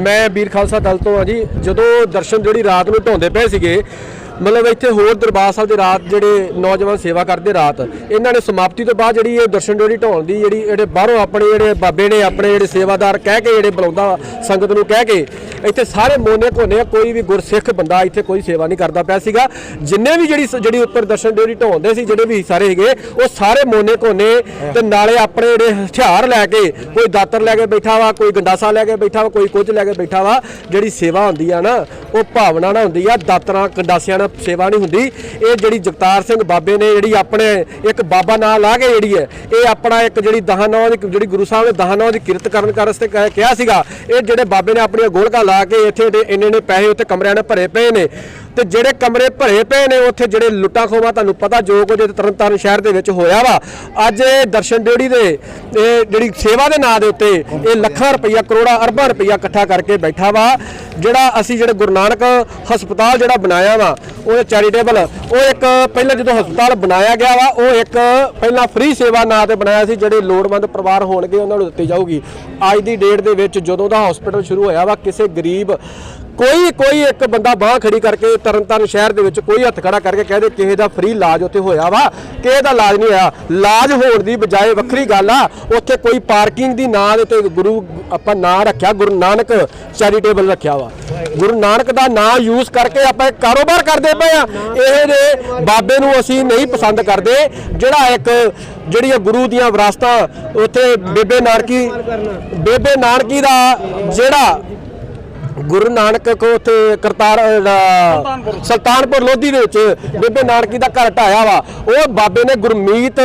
ਮੈਂ ਵੀਰ ਖਾਲਸਾ ਦਲ ਤੋਂ ਆ ਜੀ, ਜਦੋਂ ਦਰਸ਼ਨ ਜਿਹੜੀ ਰਾਤ ਨੂੰ ਢਾਉਂਦੇ ਪਏ ਸੀਗੇ, ਮਤਲਬ ਇੱਥੇ ਹੋਰ ਦਰਬਾਰ ਸਾਹਿਬ ਦੇ ਰਾਤ ਜਿਹੜੇ ਨੌਜਵਾਨ ਸੇਵਾ ਕਰਦੇ ਰਾਤ, ਇਹਨਾਂ ਨੇ ਸਮਾਪਤੀ ਤੋਂ ਬਾਅਦ ਜਿਹੜੀ ਇਹ ਦਰਸ਼ਨ ਡਿਊਟੀ ਢਾਉਣ ਦੀ ਜਿਹੜੇ ਬਾਹਰੋਂ ਆਪਣੇ ਜਿਹੜੇ ਬਾਬੇ ਨੇ ਆਪਣੇ ਜਿਹੜੇ ਸੇਵਾਦਾਰ ਕਹਿ ਕੇ ਜਿਹੜੇ ਬੁਲਾਉਂਦਾ ਸੰਗਤ ਨੂੰ ਕਹਿ ਕੇ ਇੱਥੇ ਸਾਰੇ ਮੋਨੇ ਕੋਨੇ ਕੋਈ ਵੀ ਗੁਰਸਿੱਖ ਬੰਦਾ ਇੱਥੇ ਕੋਈ ਸੇਵਾ ਨਹੀਂ ਕਰਦਾ ਪਿਆ ਸੀਗਾ। ਜਿੰਨੇ ਵੀ ਜਿਹੜੀ ਉੱਪਰ ਦਰਸ਼ਨ ਡਿਊਟੀ ਢਾਉਂਦੇ ਸੀ, ਜਿਹੜੇ ਵੀ ਸਾਰੇ ਹੈਗੇ, ਉਹ ਸਾਰੇ ਮੋਨੇ ਕੋਨੇ ਤੇ ਨਾਲੇ ਆਪਣੇ ਜਿਹੜੇ ਹਥਿਆਰ ਲੈ ਕੇ, ਕੋਈ ਦਾਤਰ ਲੈ ਕੇ ਬੈਠਾ ਵਾ, ਕੋਈ ਗੰਡਾਸਾ ਲੈ ਕੇ ਬੈਠਾ ਵਾ, ਕੋਈ ਕੁਝ ਲੈ ਕੇ ਬੈਠਾ ਵਾ। ਜਿਹੜੀ ਸੇਵਾ ਹੁੰਦੀ ਆ ਨਾ, ਉਹ ਭਾਵਨਾ ਨਾਲ ਹੁੰਦੀ ਆ, ਦਾਤਰਾਂ ਗੰਡਾਸਿਆਂ ਨਾਲ ਸੇਵਾ ਨਹੀਂ ਹੁੰਦੀ। ਇਹ ਜਿਹੜੀ ਜਗਤਾਰ ਸਿੰਘ ਬਾਬੇ ਨੇ ਜਿਹੜੀ ਆਪਣੇ ਇੱਕ ਬਾਬਾ ਨਾਂ ਲਾ ਕੇ ਜਿਹੜੀ ਹੈ, ਇਹ ਆਪਣਾ ਇੱਕ ਜਿਹੜੀ 10 ਨੌ ਦੀ ਜਿਹੜੀ ਗੁਰੂ ਸਾਹਿਬ ਨੇ 10 ਨੌ ਦੀ ਕਿਰਤ ਕਰਨ ਵਾਸਤੇ ਕਿਹਾ ਸੀਗਾ। ਇਹ ਜਿਹੜੇ ਬਾਬੇ ਨੇ ਆਪਣੀਆਂ ਗੋਲਕਾਂ ਲਾ ਕੇ ਇੱਥੇ ਇੰਨੇ ਪੈਸੇ ਉੱਥੇ ਕਮਰਿਆਂ ਨੇ ਭਰੇ ਪਏ ਨੇ, ਤੇ ਜਿਹੜੇ ਕਮਰੇ ਭਰੇ ਪਏ ਨੇ ਉੱਥੇ ਜਿਹੜੇ ਲੁੱਟਾਂ ਖੋਹਾਂ ਤੁਹਾਨੂੰ ਪਤਾ ਜੋ ਕੁਝ ਤਰਨਤਾਰਨ ਸ਼ਹਿਰ ਦੇ ਵਿੱਚ ਹੋਇਆ ਵਾ। ਅੱਜ ਇਹ ਦਰਸ਼ਨ ਡਿਊਟੀ ਦੇ ਇਹ ਜਿਹੜੀ ਸੇਵਾ ਦੇ ਨਾਂ ਦੇ ਉੱਤੇ ਇਹ ਲੱਖਾਂ ਰੁਪਈਆ, ਕਰੋੜਾਂ ਅਰਬਾਂ ਰੁਪਈਆ ਇਕੱਠਾ ਕਰਕੇ ਬੈਠਾ ਵਾ। ਜਿਹੜਾ ਅਸੀਂ ਜਿਹੜੇ ਗੁਰੂ ਨਾਨਕ ਹਸਪਤਾਲ ਜਿਹੜਾ ਬਣਾਇਆ ਵਾ, ਉਹ ਚੈਰੀਟੇਬਲ, ਉਹ ਇੱਕ ਪਹਿਲਾਂ ਜਦੋਂ ਹਸਪਤਾਲ ਬਣਾਇਆ ਗਿਆ ਵਾ, ਉਹ ਇੱਕ ਪਹਿਲਾਂ ਫ੍ਰੀ ਸੇਵਾ ਨਾਂ ਤੇ ਬਣਾਇਆ ਸੀ। ਜਿਹੜੇ ਲੋੜਵੰਦ ਪਰਿਵਾਰ ਹੋਣਗੇ ਉਹਨਾਂ ਨੂੰ ਦਿੱਤੀ ਜਾਊਗੀ। ਅੱਜ ਦੀ ਡੇਟ ਦੇ ਵਿੱਚ ਜਦੋਂ ਦਾ ਹਸਪਤਾਲ ਸ਼ੁਰੂ ਹੋਇਆ ਵਾ, ਕਿਸੇ ਗਰੀਬ ਕੋਈ ਇੱਕ ਬੰਦਾ ਬਾਹ ਖੜੀ ਕਰਕੇ ਤਰਨਤਾਰਨ ਸ਼ਹਿਰ ਦੇ ਵਿੱਚ ਕੋਈ ਹੱਥ ਖੜਾ ਕਰਕੇ ਕਹਦੇ ਕਿਸੇ ਦਾ ਫ੍ਰੀ ਇਲਾਜ ਉੱਥੇ ਹੋਇਆ ਵਾ, ਕਿਸੇ ਦਾ ਇਲਾਜ ਨਹੀਂ ਹੋਇਆ। ਇਲਾਜ ਹੋਣ ਦੀ ਬਜਾਏ ਵੱਖਰੀ ਗੱਲ ਆ, ਉੱਥੇ ਕੋਈ ਪਾਰਕਿੰਗ ਦੀ ਨਾਂ ਦੇ ਤੇ ਗੁਰੂ ਆਪਾਂ ਨਾਂ ਰੱਖਿਆ, ਗੁਰੂ ਨਾਨਕ ਚੈਰੀਟੇਬਲ ਰੱਖਿਆ ਵਾ। ਗੁਰੂ ਨਾਨਕ ਦਾ ਨਾਂ ਯੂਜ਼ ਕਰਕੇ ਆਪਾਂ ਇੱਕ ਕਾਰੋਬਾਰ ਕਰਦੇ ਪਏ ਆ। ਇਹ ਦੇ ਬਾਬੇ ਨੂੰ ਅਸੀਂ ਨਹੀਂ ਪਸੰਦ ਕਰਦੇ। ਜਿਹੜਾ ਇੱਕ ਜਿਹੜੀਆਂ ਗੁਰੂ ਦੀਆਂ ਵਿਰਾਸਤਾਂ ਉੱਥੇ ਬੇਬੇ ਨਾਨਕੀ ਦਾ ਜਿਹੜਾ ਗੁਰੂ ਨਾਨਕ ਕੋ ਉੱਥੇ ਸੁਲਤਾਨਪੁਰ ਲੋਧੀ ਦੇ ਵਿੱਚ ਬੇਬੇ ਨਾਨਕੀ ਦਾ ਘਰ ਢਾਇਆ ਵਾ। ਉਹ ਬਾਬੇ ਨੇ ਗੁਰਮੀਤ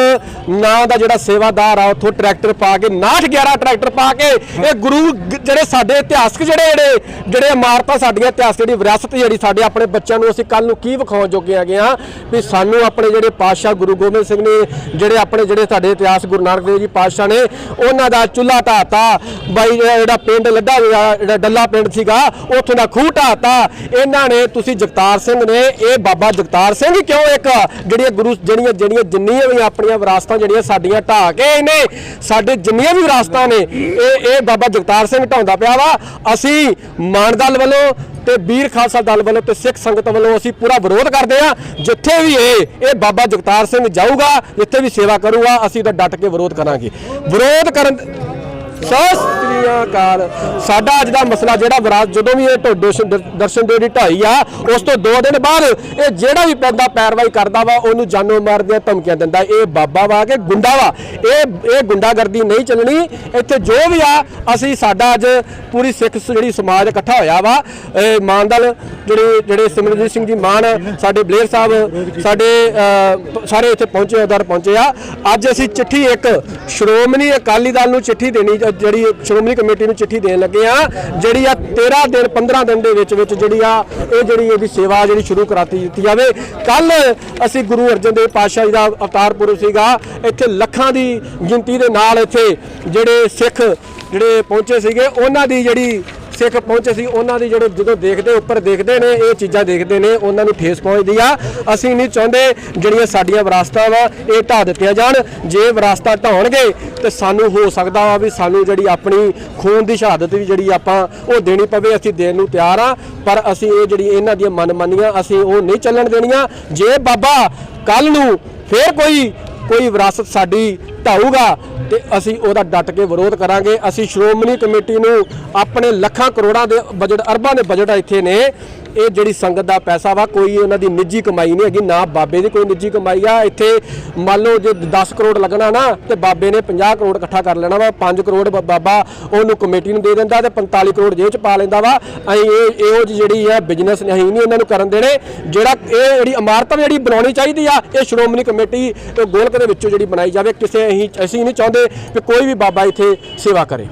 ਨਾਂ ਦਾ ਜਿਹੜਾ ਸੇਵਾਦਾਰ ਆ ਉੱਥੋਂ ਟਰੈਕਟਰ ਪਾ ਕੇ 911 ਟਰੈਕਟਰ ਪਾ ਕੇ ਇਹ ਗੁਰੂ ਜਿਹੜੇ ਸਾਡੇ ਇਤਿਹਾਸਕ ਜਿਹੜੇ ਇਮਾਰਤਾਂ ਸਾਡੀਆਂ ਇਤਿਹਾਸ ਜਿਹੜੀ ਵਿਰਾਸਤ ਜਿਹੜੀ ਸਾਡੇ ਆਪਣੇ ਬੱਚਿਆਂ ਨੂੰ ਅਸੀਂ ਕੱਲ ਨੂੰ ਕੀ ਵਿਖਾਉਣ ਜੋਗੇ ਹੈਗੇ ਆ ਵੀ ਸਾਨੂੰ ਆਪਣੇ ਜਿਹੜੇ ਪਾਤਸ਼ਾਹ ਗੁਰੂ ਗੋਬਿੰਦ ਸਿੰਘ ਨੇ ਜਿਹੜੇ ਸਾਡੇ ਇਤਿਹਾਸ ਗੁਰੂ ਨਾਨਕ ਦੇਵ ਜੀ ਪਾਤਸ਼ਾਹ ਨੇ ਉਹਨਾਂ ਦਾ ਚੁੱਲ੍ਹਾ ਢਾਤਾ ਬਾਈ ਜਿਹੜਾ ਪਿੰਡ ਲੱਡਾ ਜਿਹੜਾ ਡੱਲਾ ਪਿੰਡ ਸੀਗਾ ਉੱਥੋਂ ਦਾ ਖੂਹ ਢਾਤਾ ਇਹਨਾਂ ਨੇ। ਤੁਸੀਂ ਜਗਤਾਰ ਸਿੰਘ ਨੇ ਇਹ ਬਾਬਾ ਜਗਤਾਰ ਸਿੰਘ ਕਿਉਂ ਇੱਕ ਜਿਹੜੀਆਂ ਗੁਰੂ ਜਿੰਨੀਆਂ ਵੀ ਆਪਣੀਆਂ ਵਿਰਾਸਤਾਂ ਜਿਹੜੀਆਂ ਸਾਡੀਆਂ ਢਾਹ ਕੇ ਇਹਨੇ ਸਾਡੇ ਜਿੰਨੀਆਂ ਵੀ ਵਿਰਾਸਤਾਂ ਨੇ ਇਹ ਬਾਬਾ ਜਗਤਾਰ ਸਿੰਘ ਢਾਉਂਦਾ ਪਿਆ ਵਾ। ਅਸੀਂ ਮਾਨ ਦਲ ਵੱਲੋਂ ਤੇ ਵੀਰ ਖਾਲਸਾ ਦਲ ਵੱਲੋਂ ਤੇ ਸਿੱਖ ਸੰਗਤ ਵੱਲੋਂ ਅਸੀਂ ਪੂਰਾ ਵਿਰੋਧ ਕਰਦੇ ਆ। ਜਿੱਥੇ ਵੀ ਇਹ ਬਾਬਾ ਜਗਤਾਰ ਸਿੰਘ ਜਾਊਗਾ, ਜਿੱਥੇ ਵੀ ਸੇਵਾ ਕਰੂਗਾ, ਅਸੀਂ ਤਾਂ ਡਟ ਕੇ ਵਿਰੋਧ ਕਰਾਂਗੇ। ਵਿਰੋਧ ਕਰਨ ਸਤਿ ਸ੍ਰੀ ਅਕਾਲ। ਸਾਡਾ ਅੱਜ ਦਾ ਮਸਲਾ ਜਿਹੜਾ ਵਿਰਾਸਤ ਜਦੋਂ ਵੀ ਇਹ ਦਰਸ਼ਨ ਡਿਊਟੀ ਢਾਈ ਆ, ਉਸ ਤੋਂ 2 ਦਿਨ ਬਾਅਦ ਇਹ ਜਿਹੜਾ ਵੀ ਪੈਂਦਾ ਪੈਰਵਾਈ ਕਰਦਾ ਵਾ ਉਹਨੂੰ ਜਾਨੋਂ ਮਾਰ ਦੀਆਂ ਧਮਕੀਆਂ ਦਿੰਦਾ। ਇਹ ਬਾਬਾ ਵਾ ਕਿ ਗੁੰਡਾ ਵਾ, ਇਹ ਗੁੰਡਾਗਰਦੀ ਨਹੀਂ ਚੱਲਣੀ ਇੱਥੇ। ਜੋ ਵੀ ਆ ਅਸੀਂ ਸਾਡਾ ਅੱਜ ਪੂਰੀ ਸਿੱਖ ਜਿਹੜੀ ਸਮਾਜ ਇਕੱਠਾ ਹੋਇਆ ਵਾ। ਮਾਨ ਦਲ ਜਿਹੜੇ ਸਿਮਰਨਜੀਤ ਸਿੰਘ ਜੀ ਮਾਨ, ਸਾਡੇ ਬਲੇਰ ਸਾਹਿਬ, ਸਾਡੇ ਸਾਰੇ ਇੱਥੇ ਪਹੁੰਚੇ, ਉਧਰ ਪਹੁੰਚੇ ਆ। ਅੱਜ ਅਸੀਂ ਚਿੱਠੀ ਇੱਕ ਸ਼੍ਰੋਮਣੀ ਅਕਾਲੀ ਦਲ ਨੂੰ ਚਿੱਠੀ ਦੇਣੀ, ਜਿਹੜੀ ਸ਼੍ਰੋਮਣੀ ਕਮੇਟੀ ਨੂੰ ਚਿੱਠੀ ਦੇਣ ਲੱਗੇ ਆ, ਜਿਹੜੀ ਆ 13 ਦਿਨ 15 ਦਿਨ ਦੇ ਵਿੱਚ ਜਿਹੜੀ ਆ ਇਹਦੀ ਸੇਵਾ ਜਿਹੜੀ ਸ਼ੁਰੂ ਕਰਾਤੀ ਦਿੱਤੀ ਜਾਵੇ। ਕੱਲ ਅਸੀਂ ਗੁਰੂ ਅਰਜਨ ਦੇਵ ਪਾਤਸ਼ਾਹ ਜੀ ਦਾ ਅਵਤਾਰ ਪੁਰਬ ਸੀਗਾ, ਇੱਥੇ ਲੱਖਾਂ ਦੀ ਗਿਣਤੀ ਦੇ ਨਾਲ ਇੱਥੇ ਜਿਹੜੇ ਸਿੱਖ ਜਿਹੜੇ ਪਹੁੰਚੇ ਸੀਗੇ, ਉਹਨਾਂ ਦੀ ਜਿਹੜੀ ਸਿੱਖ ਪਹੁੰਚੇ ਸੀ ਉਹਨਾਂ ਦੀ ਜਿਹੜੇ ਜਦੋਂ ਦੇਖਦੇ ਉੱਪਰ ਦੇਖਦੇ ਨੇ ਇਹ ਚੀਜ਼ਾਂ ਦੇਖਦੇ ਨੇ ਉਹਨਾਂ ਨੂੰ ਠੇਸ ਪਹੁੰਚਦੀ ਆ। ਅਸੀਂ ਨਹੀਂ ਚਾਹੁੰਦੇ ਜਿਹੜੀਆਂ ਸਾਡੀਆਂ ਵਿਰਾਸਤਾਂ ਵਾ ਇਹ ਢਾਹ ਦਿੱਤੀਆਂ ਜਾਣ। ਜੇ ਵਿਰਾਸਤਾਂ ਢਾਉਣਗੇ ਤੇ ਸਾਨੂੰ ਹੋ ਸਕਦਾ ਵਾ ਵੀ ਸਾਨੂੰ ਜਿਹੜੀ ਆਪਣੀ ਖੂਨ ਦੀ ਸ਼ਹਾਦਤ ਵੀ ਜਿਹੜੀ ਆਪਾਂ ਉਹ ਦੇਣੀ ਪਵੇ। ਅਸੀਂ ਦੇਣ ਨੂੰ ਤਿਆਰ ਆ, ਪਰ ਅਸੀਂ ਇਹ ਜਿਹੜੀ ਇਹਨਾਂ ਦੀਆਂ ਮਨਮਾਨੀਆਂ ਅਸੀਂ ਉਹ ਨਹੀਂ ਚੱਲਣ ਦੇਣੀਆਂ। ਜੇ ਬਾਬਾ ਕੱਲ ਨੂੰ ਫੇਰ ਕੋਈ ਵਿਰਾਸਤ ਸਾਡੀ ਢਾਊਗਾ ਤੇ ਅਸੀਂ ਉਹਦਾ ਡਟ ਕੇ ਵਿਰੋਧ ਕਰਾਂਗੇ। ਅਸੀਂ ਸ਼੍ਰੋਮਣੀ ਕਮੇਟੀ ਨੂੰ ਆਪਣੇ ਲੱਖਾਂ ਕਰੋੜਾਂ ਦੇ ਬਜਟ, ਅਰਬਾਂ ਦੇ ਬਜਟ ਇੱਥੇ ਨੇ। ਇਹ ਜਿਹੜੀ ਸੰਗਤ ਦਾ ਪੈਸਾ ਵਾ ਕੋਈ ਉਹਨਾਂ ਦੀ ਨਿੱਜੀ ਕਮਾਈ ਨਹੀਂ ਹੈਗੀ, ਨਾ ਬਾਬੇ ਦੀ ਕੋਈ ਨਿੱਜੀ ਕਮਾਈ ਆ। ਇੱਥੇ ਮੰਨ ਲਓ ਜੇ 10 ਕਰੋੜ ਲੱਗਣਾ ਨਾ ਤੇ ਬਾਬੇ ਨੇ 50 ਕਰੋੜ ਇਕੱਠਾ ਕਰ ਲੈਣਾ ਵਾ। 5 ਕਰੋੜ ਬਾਬਾ ਉਹਨੂੰ ਕਮੇਟੀ ਨੂੰ ਦੇ ਦਿੰਦਾ ਤੇ 45 ਕਰੋੜ ਜੇਬ 'ਚ ਪਾ ਲੈਂਦਾ ਵਾ। ਅਸੀਂ ਇਹੋ ਜਿਹੜੀ ਹੈ ਬਿਜ਼ਨਸ ਅਸੀਂ ਨਹੀਂ ਇਹਨਾਂ ਨੂੰ ਕਰਨ ਦੇਣੇ। ਇਹ ਜਿਹੜੀ ਇਮਾਰਤ ਜਿਹੜੀ ਬਣਾਉਣੀ ਚਾਹੀਦੀ ਆ, ਇਹ ਸ਼੍ਰੋਮਣੀ ਕਮੇਟੀ ਗੋਲਕ ਦੇ ਵਿੱਚੋਂ ਜਿਹੜੀ ਬਣਾਈ ਜਾਵੇ। ਅਸੀਂ ਨਹੀਂ ਚਾਹੁੰਦੇ ਕਿ ਕੋਈ ਵੀ ਬਾਬਾ ਇੱਥੇ ਸੇਵਾ ਕਰੇ।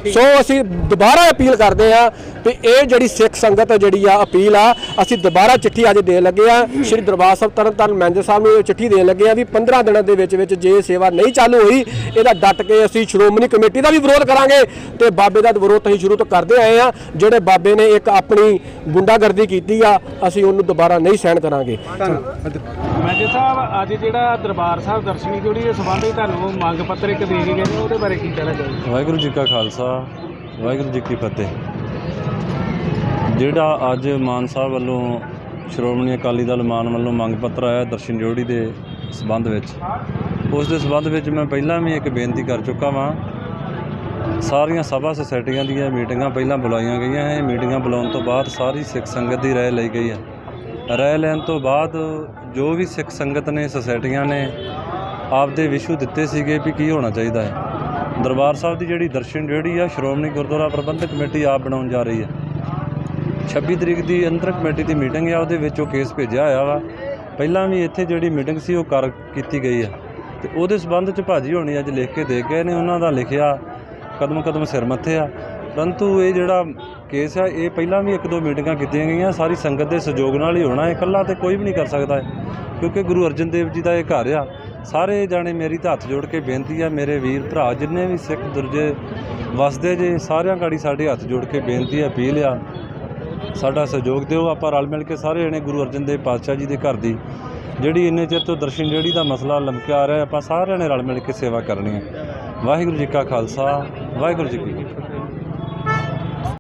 ਸੋ ਅਸੀਂ ਦੁਬਾਰਾ ਅਪੀਲ ਕਰਦੇ ਆ ਤੇ ਇਹ ਜਿਹੜੀ ਸਿੱਖ ਸੰਗਤ ਜਿਹੜੀ ਆ ਅਪੀਲ ਆ ਅਸੀਂ ਦੁਬਾਰਾ ਚਿੱਠੀ ਅੱਜ ਦੇਣ ਲੱਗੇ ਆ ਸ਼੍ਰੀ ਦਰਬਾਰ ਸਾਹਿਬ ਤਰਨਤਾਰਨ ਮੈਨੇਜਰ ਸਾਹਿਬ ਨੂੰ ਚਿੱਠੀ ਦੇਣ ਲੱਗੇ ਆ ਵੀ 15 ਦਿਨਾਂ ਦੇ ਵਿੱਚ ਜੇ ਸੇਵਾ ਨਹੀਂ ਚਾਲੂ ਹੋਈ ਇਹਦਾ ਡਟ ਕੇ ਅਸੀਂ ਸ਼੍ਰੋਮਣੀ ਕਮੇਟੀ ਦਾ ਵੀ ਵਿਰੋਧ ਕਰਾਂਗੇ ਤੇ ਬਾਬੇ ਦਾ ਵਿਰੋਧ ਅਸੀਂ ਸ਼ੁਰੂ ਤੋਂ ਕਰਦੇ ਆਏ ਆ। ਜਿਹੜੇ ਬਾਬੇ ਨੇ ਇੱਕ ਆਪਣੀ ਗੁੰਡਾਗਰਦੀ ਕੀਤੀ ਆ ਅਸੀਂ ਉਹਨੂੰ ਦੁਬਾਰਾ ਨਹੀਂ ਸਹਿਣ ਕਰਾਂਗੇ। ਮੈਨੇਜਰ ਸਾਹਿਬ ਅੱਜ ਜਿਹੜਾ ਦਰਬਾਰ ਸਾਹਿਬ ਦਰਸ਼ਨੀ ਡਿਊਟੀ ਦੇ ਸੰਬੰਧ ਵਿੱਚ ਤੁਹਾਨੂੰ ਮੰਗ ਪੱਤਰ ਇੱਕ ਦੇ ਕੇ ਗਏ ਨੇ ਉਹਦੇ ਬਾਰੇ ਕੀ ਕਹਿਣਾ ਚਾਹੀਦਾ? ਵਾਹਿਗੁਰੂ ਜੀ ਕਾ ਖਾਲਸਾ ਵਾਹਿਗੁਰੂ ਜੀ ਕੀ ਫਤਿਹ। ਜਿਹੜਾ ਅੱਜ ਮਾਨ ਸਾਹਿਬ ਵੱਲੋਂ ਸ਼੍ਰੋਮਣੀ ਅਕਾਲੀ ਦਲ ਮਾਨ ਵੱਲੋਂ ਮੰਗ ਪੱਤਰ ਆਇਆ ਦਰਸ਼ਨ ਡਿਊਟੀ ਦੇ ਸੰਬੰਧ ਵਿੱਚ, ਉਸ ਦੇ ਸੰਬੰਧ ਵਿੱਚ ਮੈਂ ਪਹਿਲਾਂ ਵੀ ਇੱਕ ਬੇਨਤੀ ਕਰ ਚੁੱਕਾ ਵਾਂ। ਸਾਰੀਆਂ ਸਭਾ ਸੁਸਾਇਟੀਆਂ ਦੀਆਂ ਮੀਟਿੰਗਾਂ ਪਹਿਲਾਂ ਬੁਲਾਈਆਂ ਗਈਆਂ ਹੈ। ਮੀਟਿੰਗਾਂ ਬੁਲਾਉਣ ਤੋਂ ਬਾਅਦ ਸਾਰੀ ਸਿੱਖ ਸੰਗਤ ਦੀ ਰਾਏ ਲਈ ਗਈ ਹੈ। ਰਾਏ ਲੈਣ ਤੋਂ ਬਾਅਦ ਜੋ ਵੀ ਸਿੱਖ ਸੰਗਤ ਨੇ ਸੁਸਾਇਟੀਆਂ ਨੇ ਆਪਦੇ ਵਿਸ਼ੂ ਦਿੱਤੇ ਸੀਗੇ ਵੀ ਕੀ ਹੋਣਾ ਚਾਹੀਦਾ ਹੈ। ਦਰਬਾਰ ਸਾਹਿਬ ਦੀ ਜਿਹੜੀ ਦਰਸ਼ਨ ਡਿਊਟੀ ਆ ਸ਼੍ਰੋਮਣੀ ਗੁਰਦੁਆਰਾ ਪ੍ਰਬੰਧਕ ਕਮੇਟੀ ਆਪ ਬਣਾਉਣ ਜਾ ਰਹੀ ਹੈ। 26 ਤਰੀਕ ਦੀ ਅੰਤਰ ਕਮੇਟੀ ਦੀ ਮੀਟਿੰਗ ਆ, ਉਹਦੇ ਵਿੱਚ ਉਹ ਕੇਸ ਭੇਜਿਆ ਹੋਇਆ ਵਾ। ਪਹਿਲਾਂ ਵੀ ਇੱਥੇ ਜਿਹੜੀ ਮੀਟਿੰਗ ਸੀ ਉਹ ਕੀਤੀ ਗਈ ਆ ਤੇ ਉਹਦੇ ਸੰਬੰਧ 'ਚ ਭਾਜੀ ਹੋਣੀ ਅੱਜ ਲਿਖ ਕੇ ਦੇ ਗਏ ਨੇ। ਉਹਨਾਂ ਦਾ ਲਿਖਿਆ ਕਦਮ ਕਦਮ ਸਿਰ ਮੱਥੇ ਆ, ਪਰੰਤੂ ਇਹ ਜਿਹੜਾ ਕੇਸ ਆ ਇਹ ਪਹਿਲਾਂ ਵੀ 1-2 ਮੀਟਿੰਗਾਂ ਕੀਤੀਆਂ ਗਈਆਂ। ਸਾਰੀ ਸੰਗਤ ਦੇ ਸਹਿਯੋਗ ਨਾਲ ਹੀ ਹੋਣਾ, ਇਕੱਲਾ ਤੇ ਕੋਈ ਵੀ ਨਹੀਂ ਕਰ ਸਕਦਾ ਕਿਉਂਕਿ ਗੁਰੂ ਅਰਜਨ ਦੇਵ ਜੀ ਦਾ ਇਹ ਘਰ ਆ। ਸਾਰੇ ਜਾਣੇ ਮੇਰੀ ਤਾਂ ਹੱਥ ਜੋੜ ਕੇ ਬੇਨਤੀ ਆ, ਮੇਰੇ ਵੀਰ ਭਰਾ ਜਿੰਨੇ ਵੀ ਸਿੱਖ ਦੁਰਜੇ ਵਸਦੇ ਜੇ ਸਾਰਿਆਂ ਗਾੜੀ ਸਾਡੇ ਹੱਥ ਜੋੜ ਕੇ ਬੇਨਤੀ ਆ, ਅਪੀਲ ਆ, ਸਾਡਾ ਸਹਿਯੋਗ ਦਿਓ। ਆਪਾਂ ਰਲ ਮਿਲ ਕੇ ਸਾਰੇ ਜਣੇ ਗੁਰੂ ਅਰਜਨ ਦੇਵ ਪਾਤਸ਼ਾਹ ਜੀ ਦੇ ਘਰ ਦੀ ਜਿਹੜੀ ਇੰਨੇ ਚਿਰ ਤੋਂ ਦਰਸ਼ਨ ਜਿਹੜੀ ਦਾ ਮਸਲਾ ਲਮਕਿਆ ਆ ਰਿਹਾ, ਆਪਾਂ ਸਾਰਿਆਂ ਨੇ ਰਲ ਮਿਲ ਕੇ ਸੇਵਾ ਕਰਨੀ ਹੈ। ਵਾਹਿਗੁਰੂ ਜੀ ਕਾ ਖਾਲਸਾ ਵਾਹਿਗੁਰੂ ਜੀ ਕੀ ਫਤਿਹ।